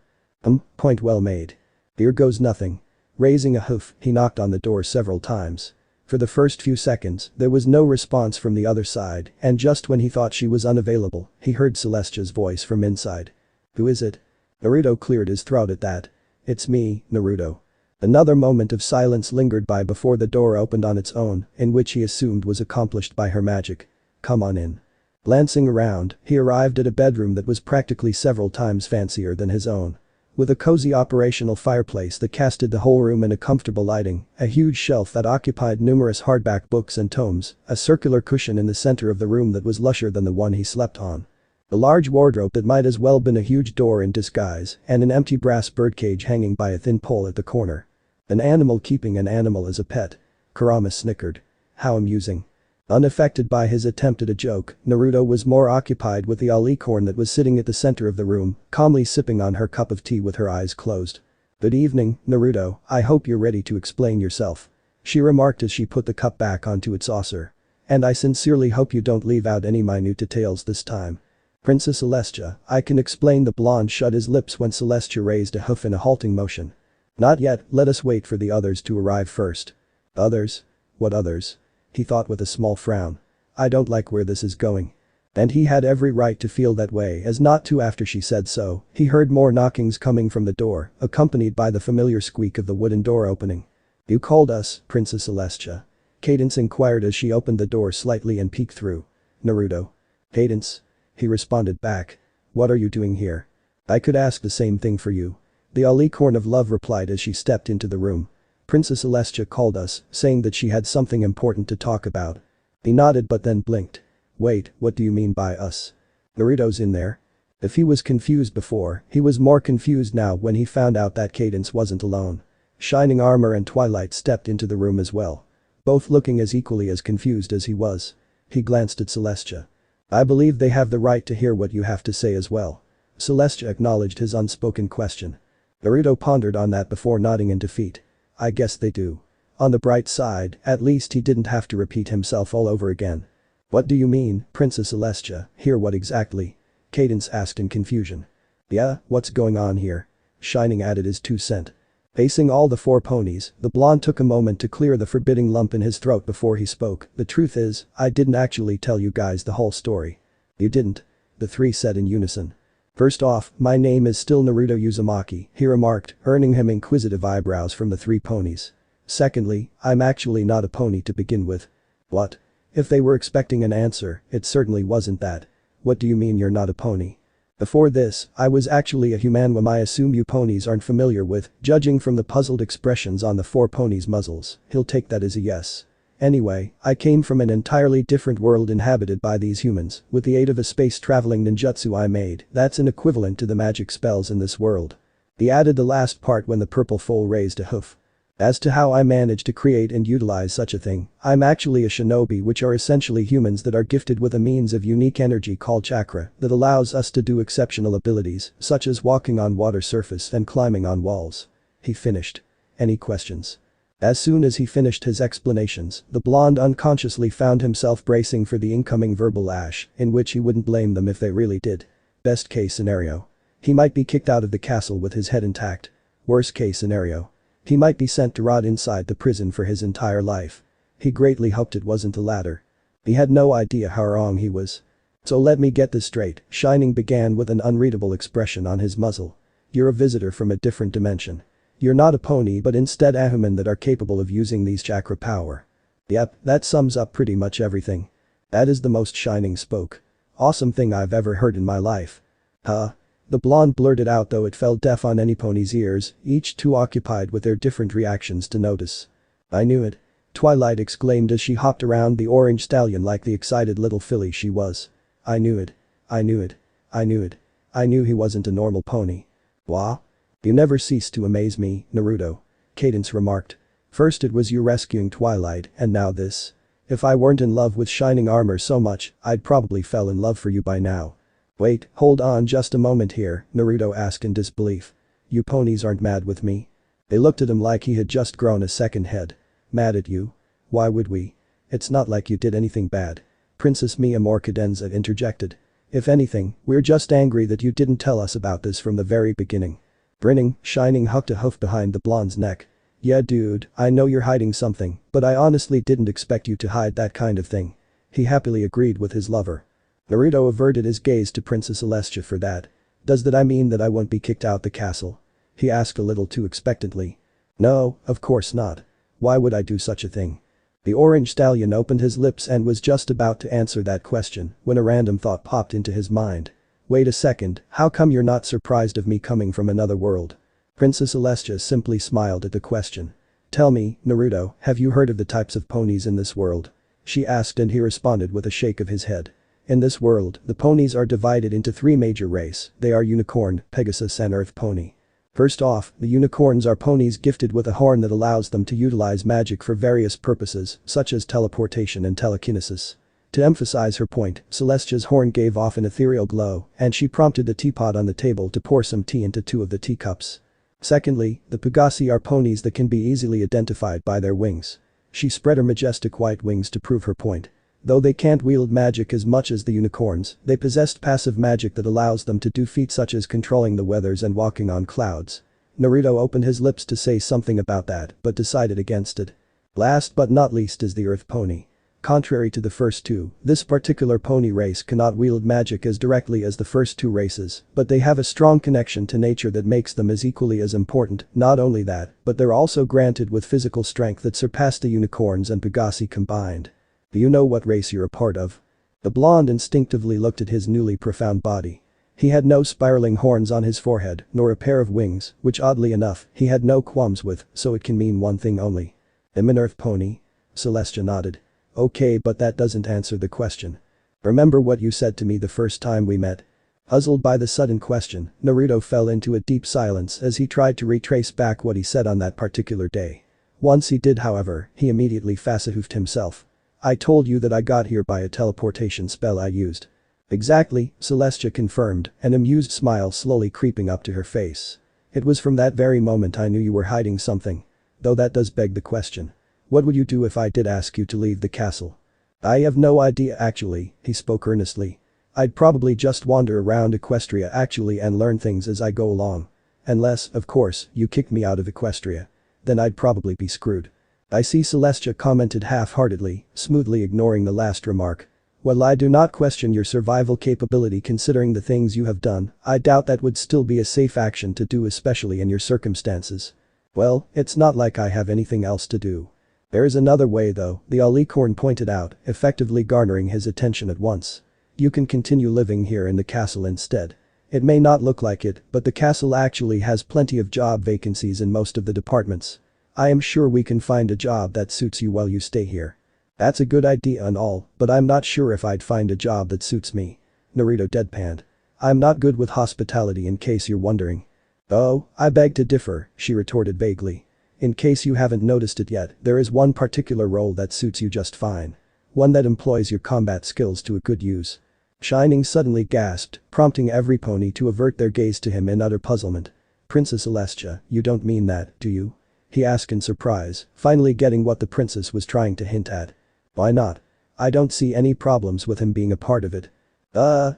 Point well made. Here goes nothing. Raising a hoof, he knocked on the door several times. For the first few seconds, there was no response from the other side, and just when he thought she was unavailable, he heard Celestia's voice from inside. Who is it? Naruto cleared his throat at that. It's me, Naruto. Another moment of silence lingered by before the door opened on its own, in which he assumed was accomplished by her magic. Come on in. Glancing around, he arrived at a bedroom that was practically several times fancier than his own. With a cozy operational fireplace that casted the whole room in a comfortable lighting, a huge shelf that occupied numerous hardback books and tomes, a circular cushion in the center of the room that was lusher than the one he slept on. A large wardrobe that might as well been a huge door in disguise, and an empty brass birdcage hanging by a thin pole at the corner. An animal keeping an animal as a pet. Kurama snickered. How amusing. Unaffected by his attempt at a joke, Naruto was more occupied with the alicorn that was sitting at the center of the room, calmly sipping on her cup of tea with her eyes closed. Good evening, Naruto, I hope you're ready to explain yourself. She remarked as she put the cup back onto its saucer. And I sincerely hope you don't leave out any minute details this time. Princess Celestia, I can explain. The blonde shut his lips when Celestia raised a hoof in a halting motion. Not yet, let us wait for the others to arrive first. Others? What others? He thought with a small frown. I don't like where this is going. And he had every right to feel that way, as not too after she said so, he heard more knockings coming from the door, accompanied by the familiar squeak of the wooden door opening. You called us, Princess Celestia? Cadence inquired as she opened the door slightly and peeked through. Naruto. Cadence. He responded back. What are you doing here? I could ask the same thing for you. The alicorn of love replied as she stepped into the room. Princess Celestia called us, saying that she had something important to talk about. He nodded but then blinked. Wait, what do you mean by us? Naruto's in there? If he was confused before, he was more confused now when he found out that Cadence wasn't alone. Shining Armor and Twilight stepped into the room as well. Both looking as equally as confused as he was. He glanced at Celestia. I believe they have the right to hear what you have to say as well. Celestia acknowledged his unspoken question. Naruto pondered on that before nodding in defeat. I guess they do. On the bright side, at least he didn't have to repeat himself all over again. What do you mean, Princess Celestia, hear what exactly? Cadence asked in confusion. Yeah, what's going on here? Shining added his 2 cents. Facing all the 4 ponies, the blonde took a moment to clear the forbidding lump in his throat before he spoke. The truth is, I didn't actually tell you guys the whole story. You didn't? The 3 said in unison. First off, my name is still Naruto Uzumaki, he remarked, earning him inquisitive eyebrows from the 3 ponies. Secondly, I'm actually not a pony to begin with. What? If they were expecting an answer, it certainly wasn't that. What do you mean you're not a pony? Before this, I was actually a human. Whom I assume you ponies aren't familiar with, judging from the puzzled expressions on the 4 ponies' muzzles, he'll take that as a yes. Anyway, I came from an entirely different world inhabited by these humans, with the aid of a space-traveling ninjutsu I made, that's an equivalent to the magic spells in this world. He added the last part when the purple foal raised a hoof. As to how I managed to create and utilize such a thing, I'm actually a shinobi, which are essentially humans that are gifted with a means of unique energy called chakra that allows us to do exceptional abilities, such as walking on water surface and climbing on walls. He finished. Any questions? As soon as he finished his explanations, the blonde unconsciously found himself bracing for the incoming verbal lash, in which he wouldn't blame them if they really did. Best case scenario. He might be kicked out of the castle with his head intact. Worst case scenario. He might be sent to rot inside the prison for his entire life. He greatly hoped it wasn't the latter. He had no idea how wrong he was. So let me get this straight, Shining began with an unreadable expression on his muzzle. You're a visitor from a different dimension. You're not a pony but instead a human that are capable of using these chakra power. Yep, that sums up pretty much everything. That is the most Shining spoke. Awesome thing I've ever heard in my life. Huh? The blonde blurted out, though it fell deaf on any pony's ears, each too occupied with their different reactions to notice. I knew it. Twilight exclaimed as she hopped around the orange stallion like the excited little filly she was. I knew it. I knew it. I knew it. I knew he wasn't a normal pony. Wah? You never cease to amaze me, Naruto. Cadence remarked. First it was you rescuing Twilight, and now this. If I weren't in love with shining armor so much, I'd probably fell in love for you by now. Wait, hold on just a moment here, Naruto asked in disbelief. You ponies aren't mad with me? They looked at him like he had just grown a second head. Mad at you? Why would we? It's not like you did anything bad. Princess Mia Morcadenza interjected. If anything, we're just angry that you didn't tell us about this from the very beginning. Grinning, Shining hucked a hoof behind the blonde's neck. Yeah dude, I know you're hiding something, but I honestly didn't expect you to hide that kind of thing. He happily agreed with his lover. Naruto averted his gaze to Princess Celestia for that. Does that mean that I won't be kicked out the castle? He asked a little too expectantly. No, of course not. Why would I do such a thing? The orange stallion opened his lips and was just about to answer that question when a random thought popped into his mind. Wait a second, how come you're not surprised of me coming from another world? Princess Celestia simply smiled at the question. Tell me, Naruto, have you heard of the types of ponies in this world? She asked and he responded with a shake of his head. In this world, the ponies are divided into three major races. They are Unicorn, Pegasus and Earth Pony. First off, the unicorns are ponies gifted with a horn that allows them to utilize magic for various purposes, such as teleportation and telekinesis. To emphasize her point, Celestia's horn gave off an ethereal glow, and she prompted the teapot on the table to pour some tea into two of the teacups. Secondly, the Pegasi are ponies that can be easily identified by their wings. She spread her majestic white wings to prove her point. Though they can't wield magic as much as the unicorns, they possessed passive magic that allows them to do feats such as controlling the weathers and walking on clouds. Naruto opened his lips to say something about that, but decided against it. Last but not least is the Earth Pony. Contrary to the first two, this particular pony race cannot wield magic as directly as the first two races, but they have a strong connection to nature that makes them as equally as important. Not only that, but they're also granted with physical strength that surpass the unicorns and Pegasi combined. Do you know what race you're a part of? The blonde instinctively looked at his newly profound body. He had no spiraling horns on his forehead, nor a pair of wings, which oddly enough, he had no qualms with, so it can mean one thing only. I'm an Earth Pony? Celestia nodded. Okay, but that doesn't answer the question. Remember what you said to me the first time we met? Puzzled by the sudden question, Naruto fell into a deep silence as he tried to retrace back what he said on that particular day. Once he did however, he immediately fasahoofed himself. I told you that I got here by a teleportation spell I used. Exactly, Celestia confirmed, an amused smile slowly creeping up to her face. It was from that very moment I knew you were hiding something. Though that does beg the question. What would you do if I did ask you to leave the castle? I have no idea actually, he spoke earnestly. I'd probably just wander around Equestria actually and learn things as I go along. Unless, of course, you kick me out of Equestria. Then I'd probably be screwed. I see, Celestia commented half-heartedly, smoothly ignoring the last remark. Well, I do not question your survival capability considering the things you have done. I doubt that would still be a safe action to do, especially in your circumstances. Well, it's not like I have anything else to do. There is another way though, the Alicorn pointed out, effectively garnering his attention at once. You can continue living here in the castle instead. It may not look like it, but the castle actually has plenty of job vacancies in most of the departments. I am sure we can find a job that suits you while you stay here. That's a good idea and all, but I'm not sure if I'd find a job that suits me. Naruto deadpanned. I'm not good with hospitality in case you're wondering. Oh, I beg to differ, she retorted vaguely. In case you haven't noticed it yet, there is one particular role that suits you just fine. One that employs your combat skills to a good use. Shining suddenly gasped, prompting every pony to avert their gaze to him in utter puzzlement. Princess Celestia, you don't mean that, do you? He asked in surprise, finally getting what the princess was trying to hint at. Why not? I don't see any problems with him being a part of it.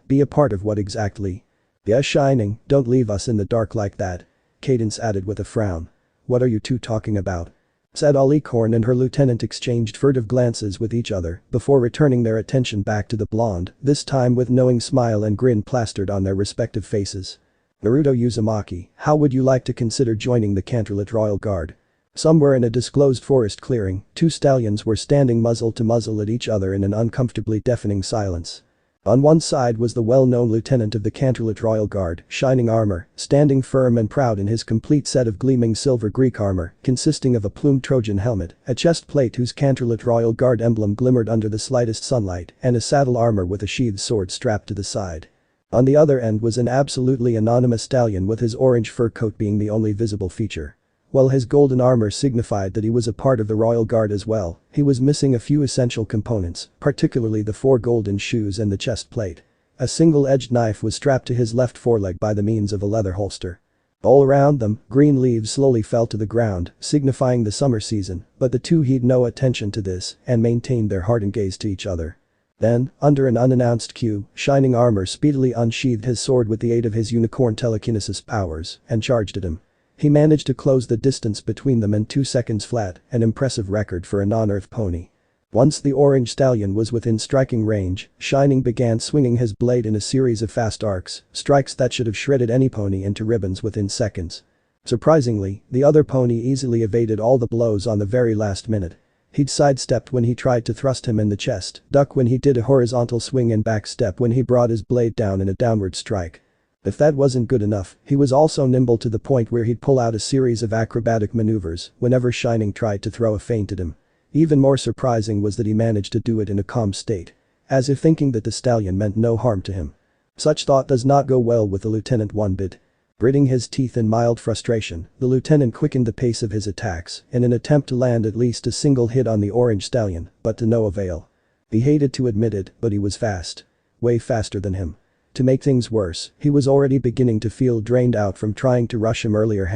Be a part of what exactly? Yeah, Shining, don't leave us in the dark like that. Cadence added with a frown. What are you two talking about? Said Alicorn and her lieutenant exchanged furtive glances with each other before returning their attention back to the blonde, this time with knowing smile and grin plastered on their respective faces. Naruto Uzumaki, how would you like to consider joining the Canterlot Royal Guard? Somewhere in a disclosed forest clearing, two stallions were standing muzzle to muzzle at each other in an uncomfortably deafening silence. On one side was the well-known lieutenant of the Canterlot Royal Guard, shining armor, standing firm and proud in his complete set of gleaming silver Greek armor, consisting of a plumed Trojan helmet, a chest plate whose Canterlot Royal Guard emblem glimmered under the slightest sunlight, and a saddle armor with a sheathed sword strapped to the side. On the other end was an absolutely anonymous stallion with his orange fur coat being the only visible feature. While his golden armor signified that he was a part of the royal guard as well, he was missing a few essential components, particularly the 4 golden shoes and the chest plate. A single-edged knife was strapped to his left foreleg by the means of a leather holster. All around them, green leaves slowly fell to the ground, signifying the summer season, but the two heed no attention to this and maintained their hardened gaze to each other. Then, under an unannounced cue, Shining Armor speedily unsheathed his sword with the aid of his unicorn telekinesis powers and charged at him. He managed to close the distance between them in 2 seconds flat, an impressive record for a non-earth pony. Once the orange stallion was within striking range, Shining began swinging his blade in a series of fast arcs, strikes that should have shredded any pony into ribbons within seconds. Surprisingly, the other pony easily evaded all the blows on the very last minute. He'd sidestepped when he tried to thrust him in the chest, duck when he did a horizontal swing and backstep when he brought his blade down in a downward strike. If that wasn't good enough, he was also nimble to the point where he'd pull out a series of acrobatic maneuvers whenever Shining tried to throw a feint at him. Even more surprising was that he managed to do it in a calm state. As if thinking that the stallion meant no harm to him. Such thought does not go well with the lieutenant one bit. Gritting his teeth in mild frustration, the lieutenant quickened the pace of his attacks in an attempt to land at least a single hit on the orange stallion, but to no avail. He hated to admit it, but he was fast. Way faster than him. To make things worse, he was already beginning to feel drained out from trying to rush him earlier,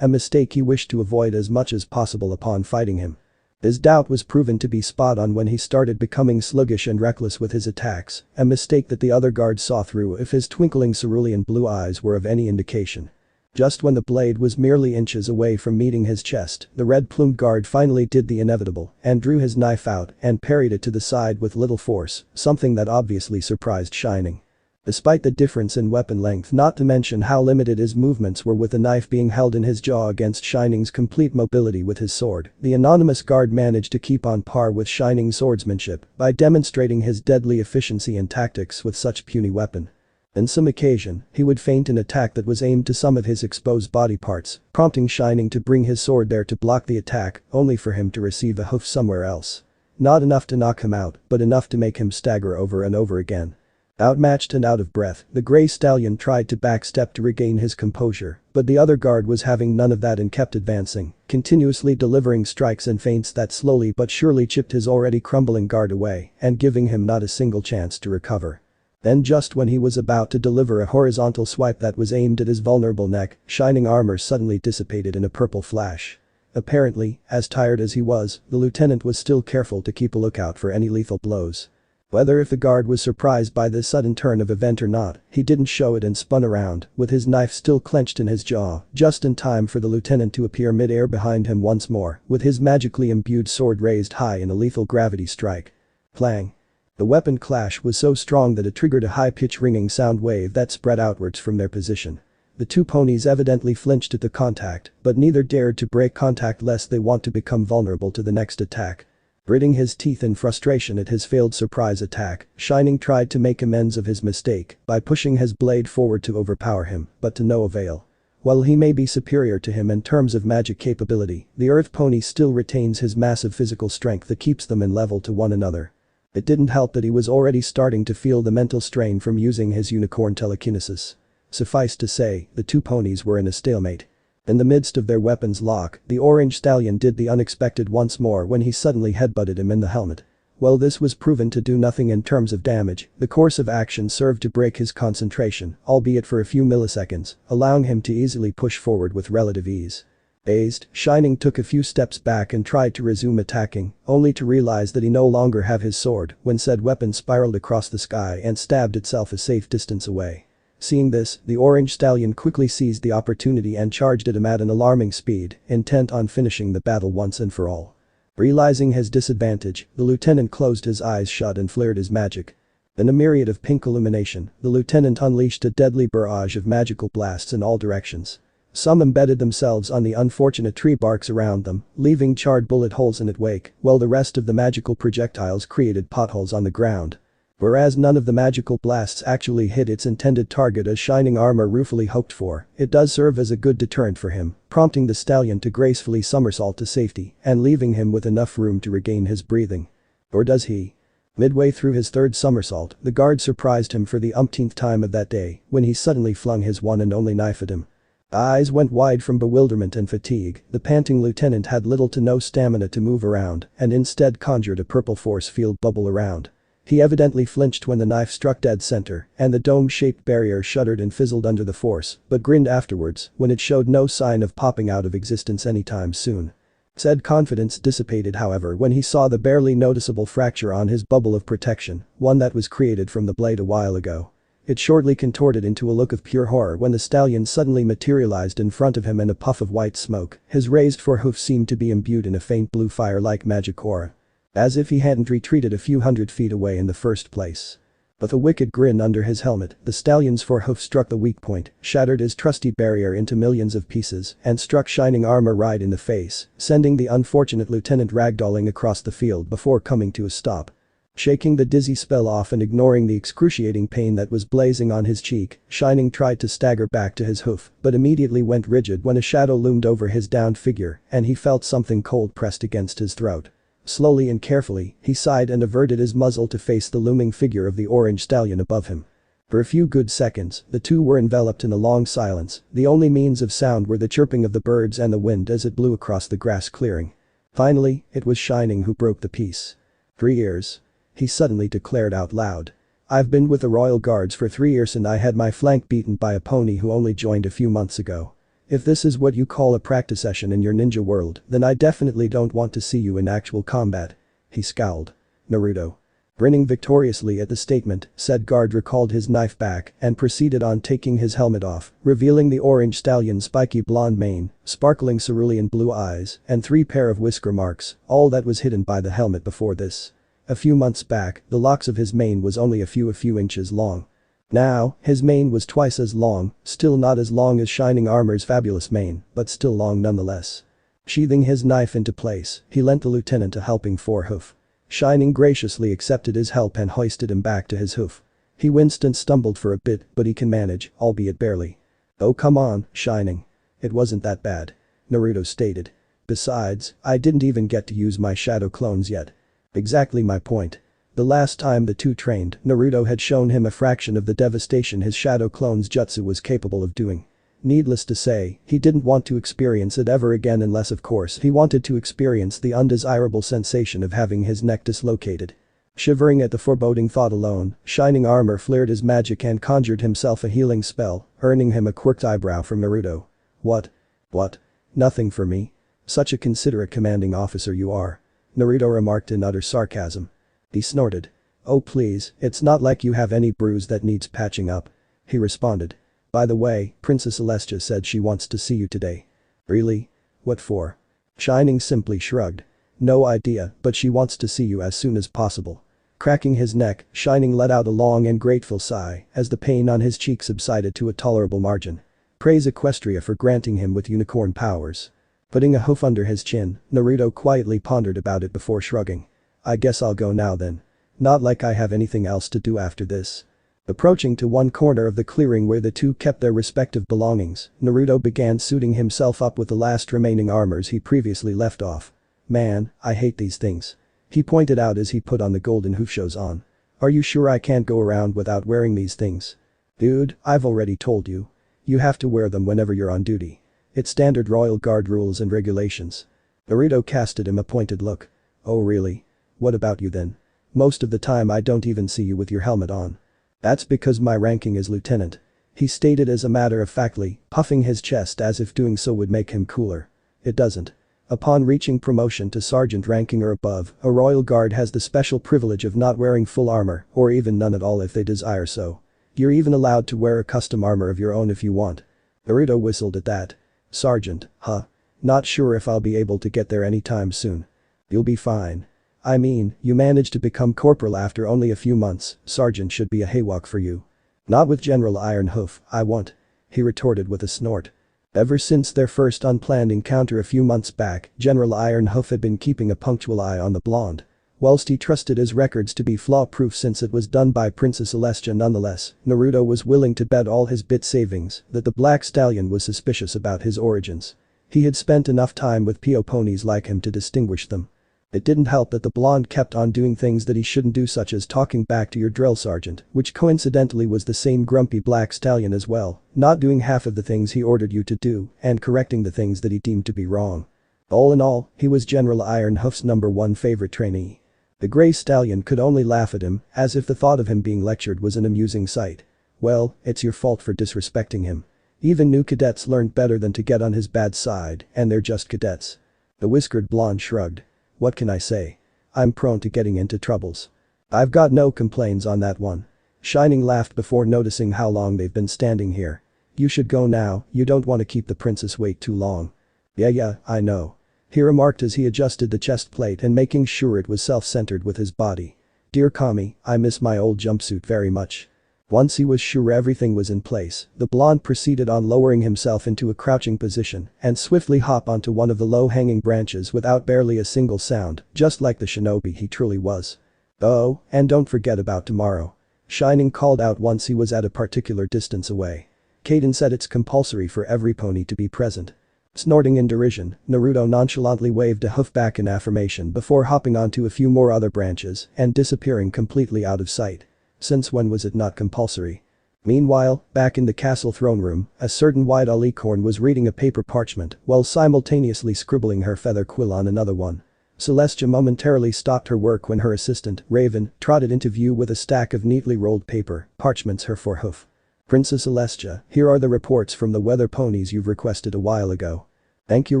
a mistake he wished to avoid as much as possible upon fighting him. His doubt was proven to be spot on when he started becoming sluggish and reckless with his attacks, a mistake that the other guards saw through if his twinkling cerulean blue eyes were of any indication. Just when the blade was merely inches away from meeting his chest, the red-plumed guard finally did the inevitable and drew his knife out and parried it to the side with little force, something that obviously surprised Shining. Despite the difference in weapon length, not to mention how limited his movements were with the knife being held in his jaw against Shining's complete mobility with his sword, the anonymous guard managed to keep on par with Shining's swordsmanship by demonstrating his deadly efficiency and tactics with such puny weapon. On some occasion, he would feint an attack that was aimed to some of his exposed body parts, prompting Shining to bring his sword there to block the attack, only for him to receive a hoof somewhere else. Not enough to knock him out, but enough to make him stagger over and over again. Outmatched and out of breath, the gray stallion tried to backstep to regain his composure, but the other guard was having none of that and kept advancing, continuously delivering strikes and feints that slowly but surely chipped his already crumbling guard away and giving him not a single chance to recover. Then just when he was about to deliver a horizontal swipe that was aimed at his vulnerable neck, Shining Armor suddenly dissipated in a purple flash. Apparently, as tired as he was, the lieutenant was still careful to keep a lookout for any lethal blows. Whether if the guard was surprised by this sudden turn of event or not, he didn't show it and spun around, with his knife still clenched in his jaw, just in time for the lieutenant to appear mid-air behind him once more, with his magically imbued sword raised high in a lethal gravity strike. Clang. The weapon clash was so strong that it triggered a high-pitched ringing sound wave that spread outwards from their position. The two ponies evidently flinched at the contact, but neither dared to break contact lest they want to become vulnerable to the next attack. Gritting his teeth in frustration at his failed surprise attack, Shining tried to make amends of his mistake by pushing his blade forward to overpower him, but to no avail. While he may be superior to him in terms of magic capability, the Earth Pony still retains his massive physical strength that keeps them in level to one another. It didn't help that he was already starting to feel the mental strain from using his unicorn telekinesis. Suffice to say, the two ponies were in a stalemate. In the midst of their weapons lock, the orange stallion did the unexpected once more when he suddenly headbutted him in the helmet. While this was proven to do nothing in terms of damage, the course of action served to break his concentration, albeit for a few milliseconds, allowing him to easily push forward with relative ease. Dazed, Shining took a few steps back and tried to resume attacking, only to realize that he no longer had his sword when said weapon spiraled across the sky and stabbed itself a safe distance away. Seeing this, the orange stallion quickly seized the opportunity and charged at him at an alarming speed, intent on finishing the battle once and for all. Realizing his disadvantage, the lieutenant closed his eyes shut and flared his magic. In a myriad of pink illumination, the lieutenant unleashed a deadly barrage of magical blasts in all directions. Some embedded themselves on the unfortunate tree barks around them, leaving charred bullet holes in its wake, while the rest of the magical projectiles created potholes on the ground. Whereas none of the magical blasts actually hit its intended target as Shining Armor ruefully hoped for, it does serve as a good deterrent for him, prompting the stallion to gracefully somersault to safety and leaving him with enough room to regain his breathing. Or does he? Midway through his third somersault, the guard surprised him for the umpteenth time of that day when he suddenly flung his one and only knife at him. Eyes went wide from bewilderment and fatigue, the panting lieutenant had little to no stamina to move around and instead conjured a purple force field bubble around. He evidently flinched when the knife struck dead center and the dome-shaped barrier shuddered and fizzled under the force, but grinned afterwards when it showed no sign of popping out of existence anytime soon. Said confidence dissipated however when he saw the barely noticeable fracture on his bubble of protection, one that was created from the blade a while ago. It shortly contorted into a look of pure horror when the stallion suddenly materialized in front of him in a puff of white smoke, his raised forehoofs seemed to be imbued in a faint blue fire like magic aura. As if he hadn't retreated a few hundred feet away in the first place. With a wicked grin under his helmet, the stallion's forehoof struck the weak point, shattered his trusty barrier into millions of pieces, and struck shining armor right in the face, sending the unfortunate lieutenant ragdolling across the field before coming to a stop. Shaking the dizzy spell off and ignoring the excruciating pain that was blazing on his cheek, Shining tried to stagger back to his hoof, but immediately went rigid when a shadow loomed over his downed figure and he felt something cold pressed against his throat. Slowly and carefully, he sighed and averted his muzzle to face the looming figure of the orange stallion above him. For a few good seconds, the two were enveloped in a long silence, the only means of sound were the chirping of the birds and the wind as it blew across the grass clearing. Finally, it was Shining who broke the peace. 3 years. He suddenly declared out loud. I've been with the Royal Guards for 3 years and I had my flank beaten by a pony who only joined a few months ago. If this is what you call a practice session in your ninja world, then I definitely don't want to see you in actual combat. He scowled. Naruto. Grinning victoriously at the statement, said guard recalled his knife back and proceeded on taking his helmet off, revealing the orange stallion's spiky blonde mane, sparkling cerulean blue eyes, and 3 pair of whisker marks, all that was hidden by the helmet before this. A few months back, the locks of his mane was only a few inches long. Now, his mane was twice as long, still not as long as Shining Armor's fabulous mane, but still long nonetheless. Sheathing his knife into place, he lent the lieutenant a helping forehoof. Shining graciously accepted his help and hoisted him back to his hoof. He winced and stumbled for a bit, but he can manage, albeit barely. Oh come on, Shining. It wasn't that bad. Naruto stated. Besides, I didn't even get to use my shadow clones yet. Exactly my point. The last time the two trained, Naruto had shown him a fraction of the devastation his shadow clone's jutsu was capable of doing. Needless to say, he didn't want to experience it ever again unless of course he wanted to experience the undesirable sensation of having his neck dislocated. Shivering at the foreboding thought alone, Shining Armor flared his magic and conjured himself a healing spell, earning him a quirked eyebrow from Naruto. What? What? Nothing for me? Such a considerate commanding officer you are. Naruto remarked in utter sarcasm. He snorted. Oh please, it's not like you have any bruise that needs patching up. He responded. By the way, Princess Celestia said she wants to see you today. Really? What for? Shining simply shrugged. No idea, but she wants to see you as soon as possible. Cracking his neck, Shining let out a long and grateful sigh as the pain on his cheek subsided to a tolerable margin. Praise Equestria for granting him with unicorn powers. Putting a hoof under his chin, Naruto quietly pondered about it before shrugging. I guess I'll go now then. Not like I have anything else to do after this. Approaching to one corner of the clearing where the two kept their respective belongings, Naruto began suiting himself up with the last remaining armors he previously left off. Man, I hate these things. He pointed out as he put on the golden hoofshoes on. Are you sure I can't go around without wearing these things? Dude, I've already told you. You have to wear them whenever you're on duty. It's standard Royal Guard rules and regulations. Naruto cast at him a pointed look. Oh really? What about you then? Most of the time I don't even see you with your helmet on. That's because my ranking is lieutenant. He stated as a matter of factly, puffing his chest as if doing so would make him cooler. It doesn't. Upon reaching promotion to sergeant ranking or above, a Royal Guard has the special privilege of not wearing full armor, or even none at all if they desire so. You're even allowed to wear a custom armor of your own if you want. Naruto whistled at that. Sergeant, huh? Not sure if I'll be able to get there anytime soon. You'll be fine. I mean, you managed to become corporal after only a few months, sergeant should be a haywalk for you. Not with General Ironhoof, I won't. He retorted with a snort. Ever since their first unplanned encounter a few months back, General Ironhoof had been keeping a punctual eye on the blonde. Whilst he trusted his records to be flaw-proof since it was done by Princess Celestia nonetheless, Naruto was willing to bet all his bit savings that the black stallion was suspicious about his origins. He had spent enough time with PO ponies like him to distinguish them. It didn't help that the blonde kept on doing things that he shouldn't do, such as talking back to your drill sergeant, which coincidentally was the same grumpy black stallion as well, not doing half of the things he ordered you to do, and correcting the things that he deemed to be wrong. All in all, he was General Ironhoof's #1 favorite trainee. The gray stallion could only laugh at him, as if the thought of him being lectured was an amusing sight. Well, it's your fault for disrespecting him. Even new cadets learned better than to get on his bad side, and they're just cadets. The whiskered blonde shrugged. What can I say? I'm prone to getting into troubles. I've got no complaints on that one. Shining laughed before noticing how long they've been standing here. You should go now, you don't want to keep the princess wait too long. Yeah, I know. He remarked as he adjusted the chest plate and making sure it was self-centered with his body. Dear Kami, I miss my old jumpsuit very much. Once he was sure everything was in place, the blonde proceeded on lowering himself into a crouching position and swiftly hop onto one of the low-hanging branches without barely a single sound, just like the shinobi he truly was. Oh, and don't forget about tomorrow. Shining called out once he was at a particular distance away. Kaden said it's compulsory for every pony to be present. Snorting in derision, Naruto nonchalantly waved a hoof back in affirmation before hopping onto a few more other branches and disappearing completely out of sight. Since when was it not compulsory? Meanwhile, back in the castle throne room, a certain white alicorn was reading a paper parchment while simultaneously scribbling her feather quill on another one. Celestia momentarily stopped her work when her assistant, Raven, trotted into view with a stack of neatly rolled paper parchments her for hoof. Princess Celestia, here are the reports from the weather ponies you've requested a while ago. Thank you,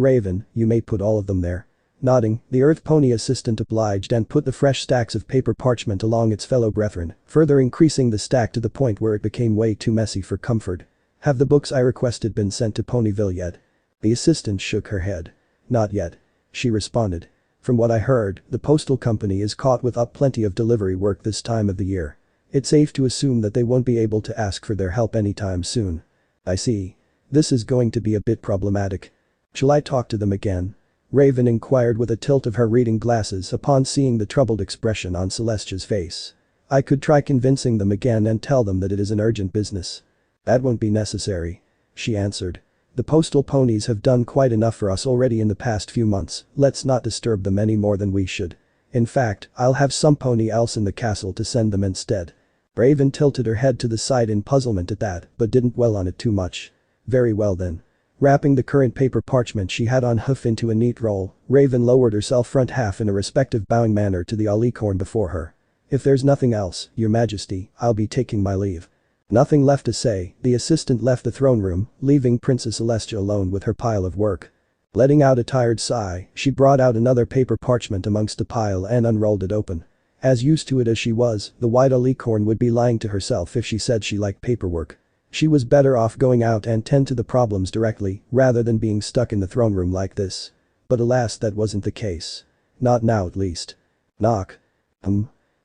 Raven, you may put all of them there. Nodding, the earth pony assistant obliged and put the fresh stacks of paper parchment along its fellow brethren, further increasing the stack to the point where it became way too messy for comfort. Have the books I requested been sent to Ponyville yet? The assistant shook her head. Not yet. She responded. From what I heard, the postal company is caught with up plenty of delivery work this time of the year. It's safe to assume that they won't be able to ask for their help anytime soon. I see. This is going to be a bit problematic. Shall I talk to them again? Raven inquired with a tilt of her reading glasses upon seeing the troubled expression on Celestia's face. I could try convincing them again and tell them that it is an urgent business. That won't be necessary. She answered. The postal ponies have done quite enough for us already in the past few months, let's not disturb them any more than we should. In fact, I'll have some pony else in the castle to send them instead. Raven tilted her head to the side in puzzlement at that, but didn't dwell on it too much. Very well then. Wrapping the current paper parchment she had on hoof into a neat roll, Raven lowered herself front half in a respective bowing manner to the alicorn before her. If there's nothing else, your majesty, I'll be taking my leave. Nothing left to say, the assistant left the throne room, leaving Princess Celestia alone with her pile of work. Letting out a tired sigh, she brought out another paper parchment amongst the pile and unrolled it open. As used to it as she was, the white alicorn would be lying to herself if she said she liked paperwork. She was better off going out and tend to the problems directly, rather than being stuck in the throne room like this. But alas, that wasn't the case. Not now at least. Knock.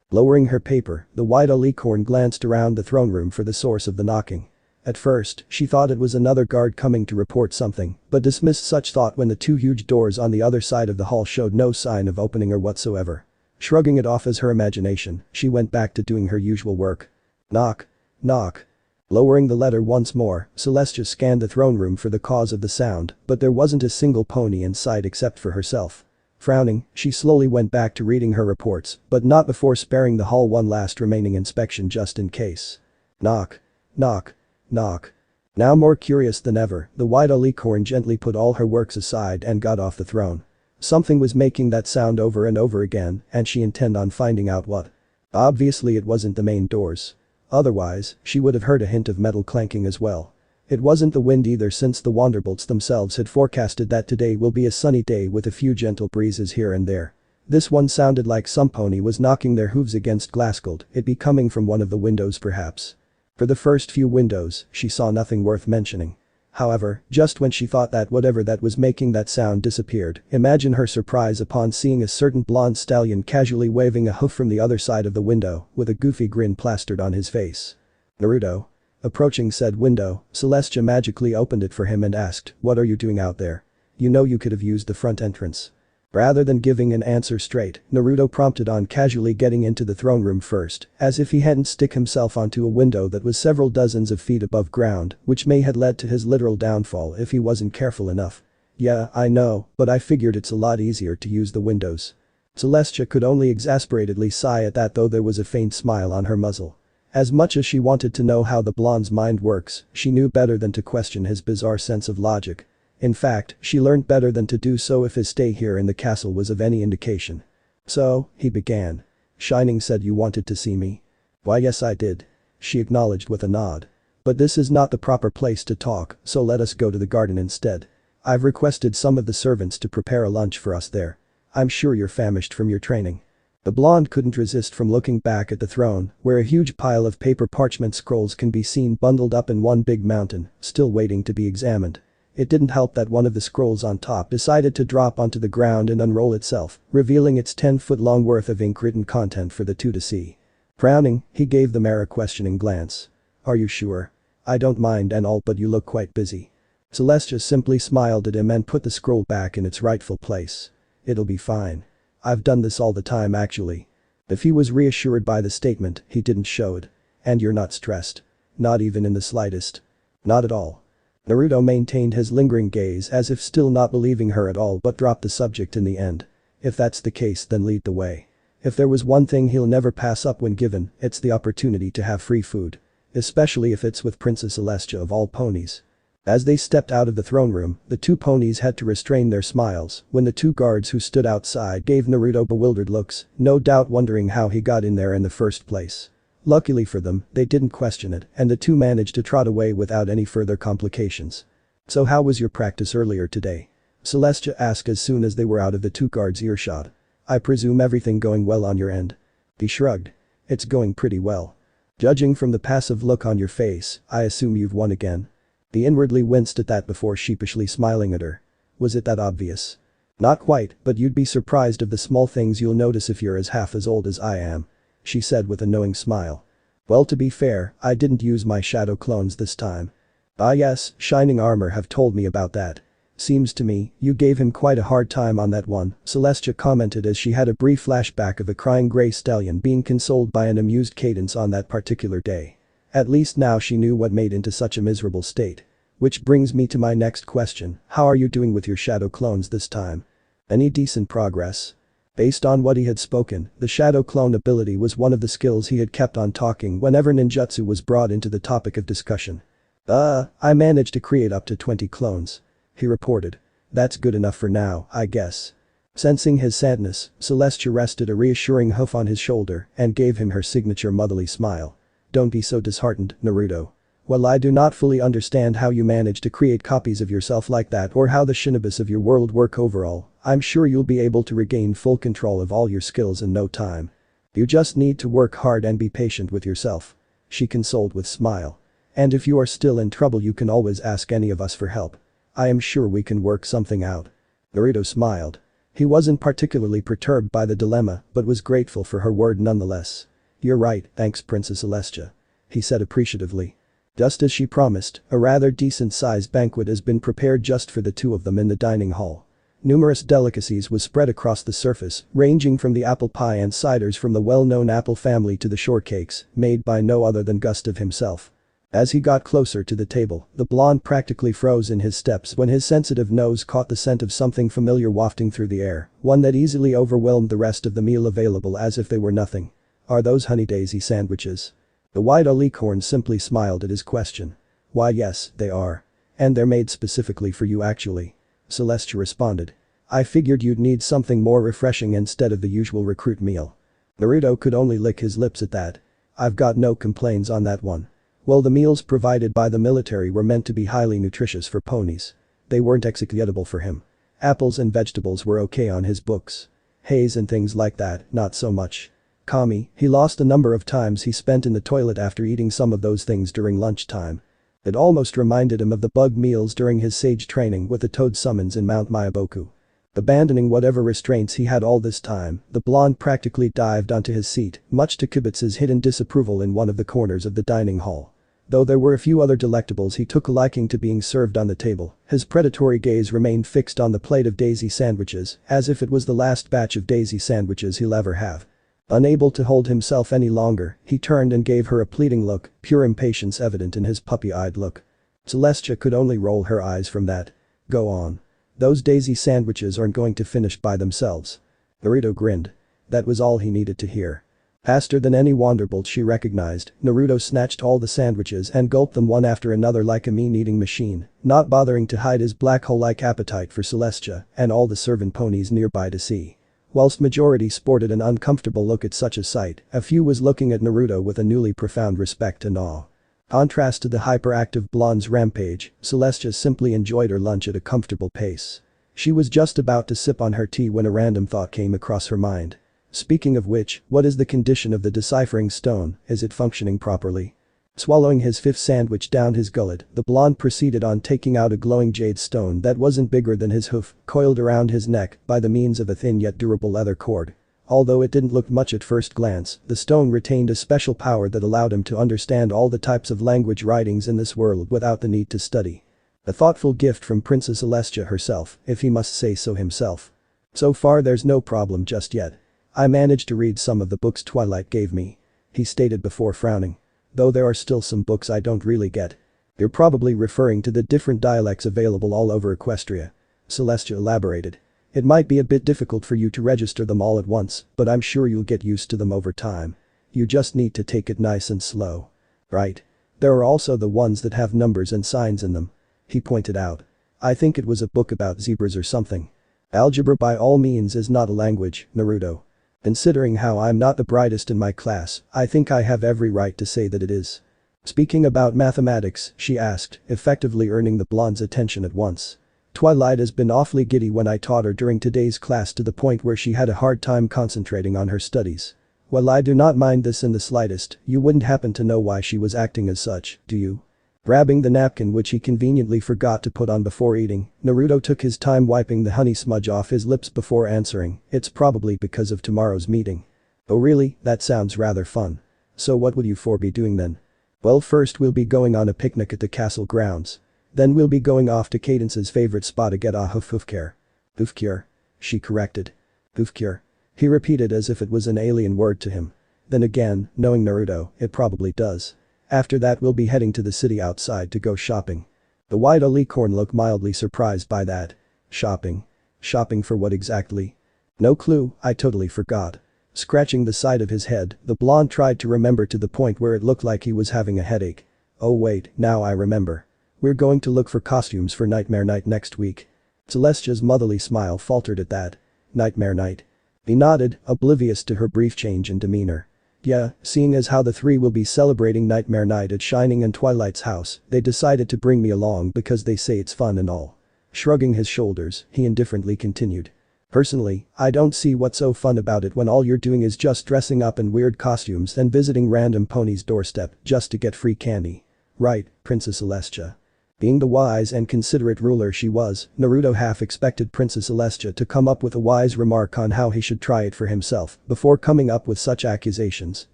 Lowering her paper, the white alicorn glanced around the throne room for the source of the knocking. At first, she thought it was another guard coming to report something, but dismissed such thought when the two huge doors on the other side of the hall showed no sign of opening or whatsoever. Shrugging it off as her imagination, she went back to doing her usual work. Knock. Knock. Lowering the letter once more, Celestia scanned the throne room for the cause of the sound, but there wasn't a single pony in sight except for herself. Frowning, she slowly went back to reading her reports, but not before sparing the hall one last remaining inspection just in case. Knock. Knock. Knock. Now more curious than ever, the white alicorn gently put all her works aside and got off the throne. Something was making that sound over and over again, and she intended on finding out what. Obviously it wasn't the main doors. Otherwise, she would have heard a hint of metal clanking as well. It wasn't the wind either, since the Wanderbolts themselves had forecasted that today will be a sunny day with a few gentle breezes here and there. This one sounded like some pony was knocking their hooves against glassgold, it be coming from one of the windows perhaps. For the first few windows, she saw nothing worth mentioning. However, just when she thought that whatever that was making that sound disappeared, imagine her surprise upon seeing a certain blonde stallion casually waving a hoof from the other side of the window, with a goofy grin plastered on his face. Naruto. Approaching said window, Celestia magically opened it for him and asked, "What are you doing out there? You know you could have used the front entrance." Rather than giving an answer straight, Naruto prompted on casually getting into the throne room first, as if he hadn't stick himself onto a window that was several dozens of feet above ground, which may have led to his literal downfall if he wasn't careful enough. Yeah, I know, but I figured it's a lot easier to use the windows. Celestia could only exasperatedly sigh at that, though there was a faint smile on her muzzle. As much as she wanted to know how the blonde's mind works, she knew better than to question his bizarre sense of logic. In fact, she learned better than to do so if his stay here in the castle was of any indication. "So," he began. "Shining said you wanted to see me." "Why, yes, I did," she acknowledged with a nod. "But this is not the proper place to talk, so let us go to the garden instead. I've requested some of the servants to prepare a lunch for us there. I'm sure you're famished from your training." The blonde couldn't resist from looking back at the throne, where a huge pile of paper parchment scrolls can be seen bundled up in one big mountain, still waiting to be examined. It didn't help that one of the scrolls on top decided to drop onto the ground and unroll itself, revealing its 10-foot-long worth of ink-written content for the two to see. Frowning, he gave the mayor a questioning glance. "Are you sure? I don't mind and all, but you look quite busy." Celestia simply smiled at him and put the scroll back in its rightful place. "It'll be fine. I've done this all the time actually." If he was reassured by the statement, he didn't show it. "And you're not stressed? Not even in the slightest?" "Not at all." Naruto maintained his lingering gaze as if still not believing her at all, but dropped the subject in the end. "If that's the case, then lead the way. If there was one thing he'll never pass up when given, it's the opportunity to have free food. Especially if it's with Princess Celestia of all ponies." As they stepped out of the throne room, the two ponies had to restrain their smiles when the two guards who stood outside gave Naruto bewildered looks, no doubt wondering how he got in there in the first place. Luckily for them, they didn't question it, and the two managed to trot away without any further complications. "So how was your practice earlier today?" Celestia asked as soon as they were out of the two guards' earshot. "I presume everything going well on your end?" He shrugged. "It's going pretty well. Judging from the passive look on your face, I assume you've won again." He inwardly winced at that before sheepishly smiling at her. "Was it that obvious?" "Not quite, but you'd be surprised of the small things you'll notice if you're half as old as I am," she said with a knowing smile. "Well, to be fair, I didn't use my shadow clones this time." "Ah yes, Shining Armor have told me about that. Seems to me, you gave him quite a hard time on that one," Celestia commented as she had a brief flashback of a crying grey stallion being consoled by an amused cadence on that particular day. At least now she knew what made into such a miserable state. "Which brings me to my next question, how are you doing with your shadow clones this time? Any decent progress?" Based on what he had spoken, the shadow clone ability was one of the skills he had kept on talking whenever ninjutsu was brought into the topic of discussion. I managed to create up to 20 clones," he reported. "That's good enough for now, I guess." Sensing his sadness, Celestia rested a reassuring hoof on his shoulder and gave him her signature motherly smile. "Don't be so disheartened, Naruto. While I do not fully understand how you manage to create copies of yourself like that or how the shinobis of your world work overall, I'm sure you'll be able to regain full control of all your skills in no time. You just need to work hard and be patient with yourself," she consoled with smile. "And if you are still in trouble, you can always ask any of us for help. I am sure we can work something out." Naruto smiled. He wasn't particularly perturbed by the dilemma but was grateful for her word nonetheless. "You're right, thanks Princess Celestia," he said appreciatively. Just as she promised, a rather decent-sized banquet has been prepared just for the two of them in the dining hall. Numerous delicacies was spread across the surface, ranging from the apple pie and ciders from the well-known apple family to the shortcakes, made by no other than Gustav himself. As he got closer to the table, the blonde practically froze in his steps when his sensitive nose caught the scent of something familiar wafting through the air, one that easily overwhelmed the rest of the meal available as if they were nothing. "Are those honey daisy sandwiches?" The white alicorn simply smiled at his question. "Why yes, they are. And they're made specifically for you actually," Celestia responded. "I figured you'd need something more refreshing instead of the usual recruit meal." Naruto could only lick his lips at that. "I've got no complaints on that one." Well, the meals provided by the military were meant to be highly nutritious for ponies. They weren't executable for him. Apples and vegetables were okay on his books. Haze and things like that, not so much. Kami, he lost the number of times he spent in the toilet after eating some of those things during lunchtime. It almost reminded him of the bug meals during his sage training with the toad summons in Mount Myaboku. Abandoning whatever restraints he had all this time, the blonde practically dived onto his seat, much to Kibitz's hidden disapproval in one of the corners of the dining hall. Though there were a few other delectables he took a liking to being served on the table, his predatory gaze remained fixed on the plate of daisy sandwiches, as if it was the last batch of daisy sandwiches he'll ever have. Unable to hold himself any longer, he turned and gave her a pleading look, pure impatience evident in his puppy-eyed look. Celestia could only roll her eyes from that. "Go on. Those daisy sandwiches aren't going to finish by themselves." Naruto grinned. That was all he needed to hear. Faster than any Wanderbolt she recognized, Naruto snatched all the sandwiches and gulped them one after another like a mean-eating machine, not bothering to hide his black hole-like appetite for Celestia and all the servant ponies nearby to see. Whilst majority sported an uncomfortable look at such a sight, a few was looking at Naruto with a newly profound respect and awe. Contrast to the hyperactive blonde's rampage, Celestia simply enjoyed her lunch at a comfortable pace. She was just about to sip on her tea when a random thought came across her mind. Speaking of which, what is the condition of the deciphering stone, is it functioning properly? Swallowing his fifth sandwich down his gullet, the blonde proceeded on taking out a glowing jade stone that wasn't bigger than his hoof, coiled around his neck by the means of a thin yet durable leather cord. Although it didn't look much at first glance, the stone retained a special power that allowed him to understand all the types of language writings in this world without the need to study. A thoughtful gift from Princess Celestia herself, if he must say so himself. So far there's no problem just yet. I managed to read some of the books Twilight gave me, he stated before frowning. Though there are still some books I don't really get. You're probably referring to the different dialects available all over Equestria. Celestia elaborated. It might be a bit difficult for you to register them all at once, but I'm sure you'll get used to them over time. You just need to take it nice and slow. Right. There are also the ones that have numbers and signs in them. He pointed out. I think it was a book about zebras or something. Algebra by all means is not a language, Naruto. Considering how I'm not the brightest in my class, I think I have every right to say that it is. Speaking about mathematics, she asked, effectively earning the blonde's attention at once. Twilight has been awfully giddy when I taught her during today's class to the point where she had a hard time concentrating on her studies. Well, I do not mind this in the slightest, you wouldn't happen to know why she was acting as such, do you? Grabbing the napkin which he conveniently forgot to put on before eating, Naruto took his time wiping the honey smudge off his lips before answering, it's probably because of tomorrow's meeting. Oh really, that sounds rather fun. So what will you four be doing then? Well, first we'll be going on a picnic at the castle grounds. Then we'll be going off to Cadence's favorite spot to get a hoofcure. Hoofcure? She corrected. Hoofcure. He repeated as if it was an alien word to him. Then again, knowing Naruto, it probably does. After that we'll be heading to the city outside to go shopping. The white alicorn looked mildly surprised by that. Shopping? Shopping for what exactly? No clue, I totally forgot. Scratching the side of his head, the blonde tried to remember to the point where it looked like he was having a headache. Oh wait, now I remember. We're going to look for costumes for Nightmare Night next week. Celestia's motherly smile faltered at that. Nightmare Night. He nodded, oblivious to her brief change in demeanor. Yeah, seeing as how the three will be celebrating Nightmare Night at Shining and Twilight's house, they decided to bring me along because they say it's fun and all. Shrugging his shoulders, he indifferently continued. Personally, I don't see what's so fun about it when all you're doing is just dressing up in weird costumes and visiting random ponies' doorstep just to get free candy. Right, Princess Celestia. Being the wise and considerate ruler she was, Naruto half expected Princess Celestia to come up with a wise remark on how he should try it for himself before coming up with such accusations,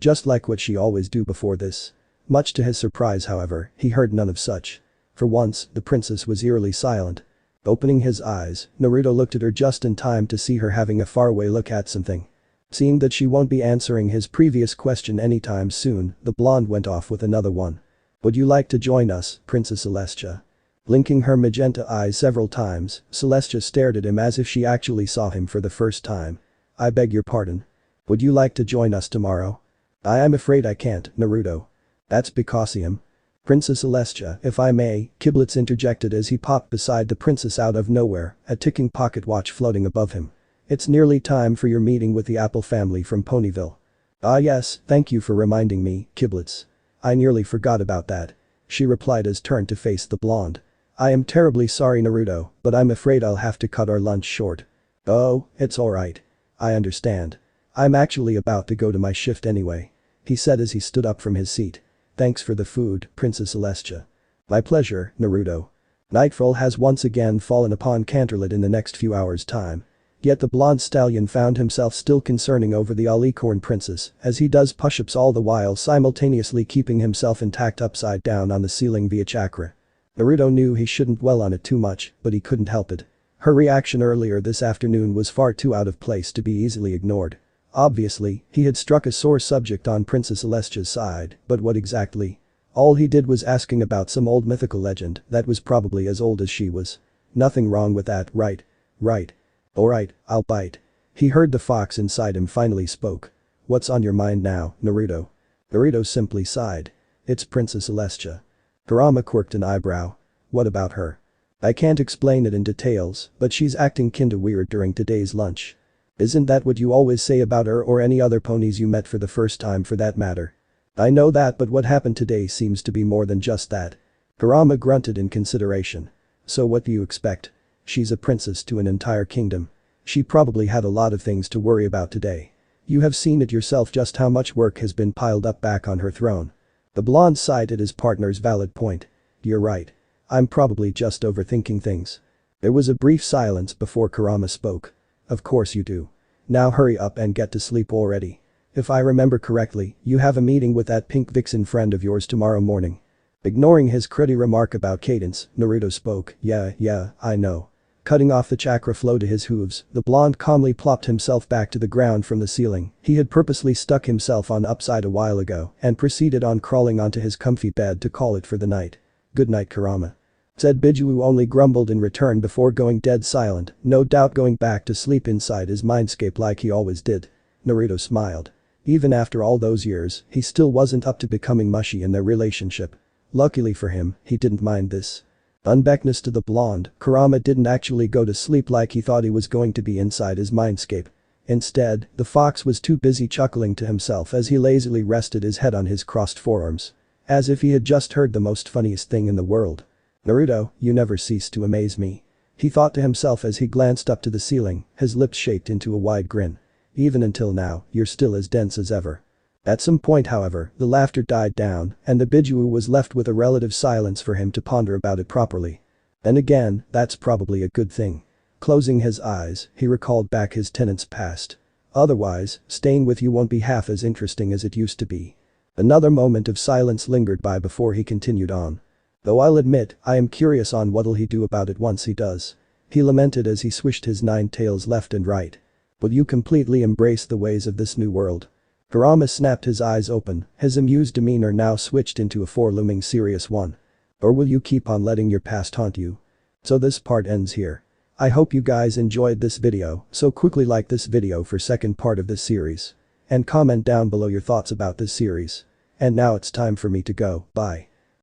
just like what she always do before this. Much to his surprise, however, he heard none of such. For once, the princess was eerily silent. Opening his eyes, Naruto looked at her just in time to see her having a faraway look at something. Seeing that she won't be answering his previous question anytime soon, the blonde went off with another one. Would you like to join us, Princess Celestia? Blinking her magenta eyes several times, Celestia stared at him as if she actually saw him for the first time. I beg your pardon. Would you like to join us tomorrow? I am afraid I can't, Naruto. That's because Princess Celestia, if I may, Kiblets interjected as he popped beside the princess out of nowhere, a ticking pocket watch floating above him. It's nearly time for your meeting with the Apple family from Ponyville. Ah yes, thank you for reminding me, Kiblets. I nearly forgot about that. She replied as turned to face the blonde. I am terribly sorry Naruto, but I'm afraid I'll have to cut our lunch short. Oh, it's alright. I understand. I'm actually about to go to my shift anyway. He said as he stood up from his seat. Thanks for the food, Princess Celestia. My pleasure, Naruto. Nightfall has once again fallen upon Canterlot in the next few hours' time. Yet the blonde stallion found himself still concerning over the alicorn princess as he does push-ups all the while simultaneously keeping himself intact upside down on the ceiling via chakra. Naruto knew he shouldn't dwell on it too much, but he couldn't help it. Her reaction earlier this afternoon was far too out of place to be easily ignored. Obviously, he had struck a sore subject on Princess Celestia's side, but what exactly? All he did was asking about some old mythical legend that was probably as old as she was. Nothing wrong with that, right? Right. Alright, I'll bite. He heard the fox inside him finally spoke. "What's on your mind now, Naruto?" Naruto simply sighed. "It's Princess Celestia." Kurama quirked an eyebrow. "What about her?" "I can't explain it in details, but she's acting kinda weird during today's lunch." "Isn't that what you always say about her or any other ponies you met for the first time for that matter?" "I know that, but what happened today seems to be more than just that." Kurama grunted in consideration. "So what do you expect? She's a princess to an entire kingdom. She probably had a lot of things to worry about today. You have seen it yourself just how much work has been piled up back on her throne." The blonde sighed at his partner's valid point. "You're right. I'm probably just overthinking things." There was a brief silence before Kurama spoke. "Of course you do. Now hurry up and get to sleep already. If I remember correctly, you have a meeting with that pink vixen friend of yours tomorrow morning." Ignoring his cruddy remark about cadence, Naruto spoke. Yeah, I know." Cutting off the chakra flow to his hooves, the blonde calmly plopped himself back to the ground from the ceiling. He had purposely stuck himself on upside a while ago and proceeded on crawling onto his comfy bed to call it for the night. "Good night, Kurama." Said Biju only grumbled in return before going dead silent, no doubt going back to sleep inside his mindscape like he always did. Naruto smiled. Even after all those years, he still wasn't up to becoming mushy in their relationship. Luckily for him, he didn't mind this. Unbeknownst to the blonde, Kurama didn't actually go to sleep like he thought he was going to be inside his mindscape. Instead, the fox was too busy chuckling to himself as he lazily rested his head on his crossed forearms. As if he had just heard the most funniest thing in the world. "Naruto, you never cease to amaze me." He thought to himself as he glanced up to the ceiling, his lips shaped into a wide grin. "Even until now, you're still as dense as ever." At some point however, the laughter died down and the Biju was left with a relative silence for him to ponder about it properly. Then again, that's probably a good thing. Closing his eyes, he recalled back his tenant's past. "Otherwise, staying with you won't be half as interesting as it used to be." Another moment of silence lingered by before he continued on. "Though I'll admit, I am curious on what'll he do about it once he does." He lamented as he swished his 9 tails left and right. "Will you completely embrace the ways of this new world?" Kurama snapped his eyes open, his amused demeanor now switched into a forelooming serious one. "Or will you keep on letting your past haunt you?" So this part ends here. I hope you guys enjoyed this video, so quickly like this video for second part of this series. And comment down below your thoughts about this series. And now it's time for me to go, bye.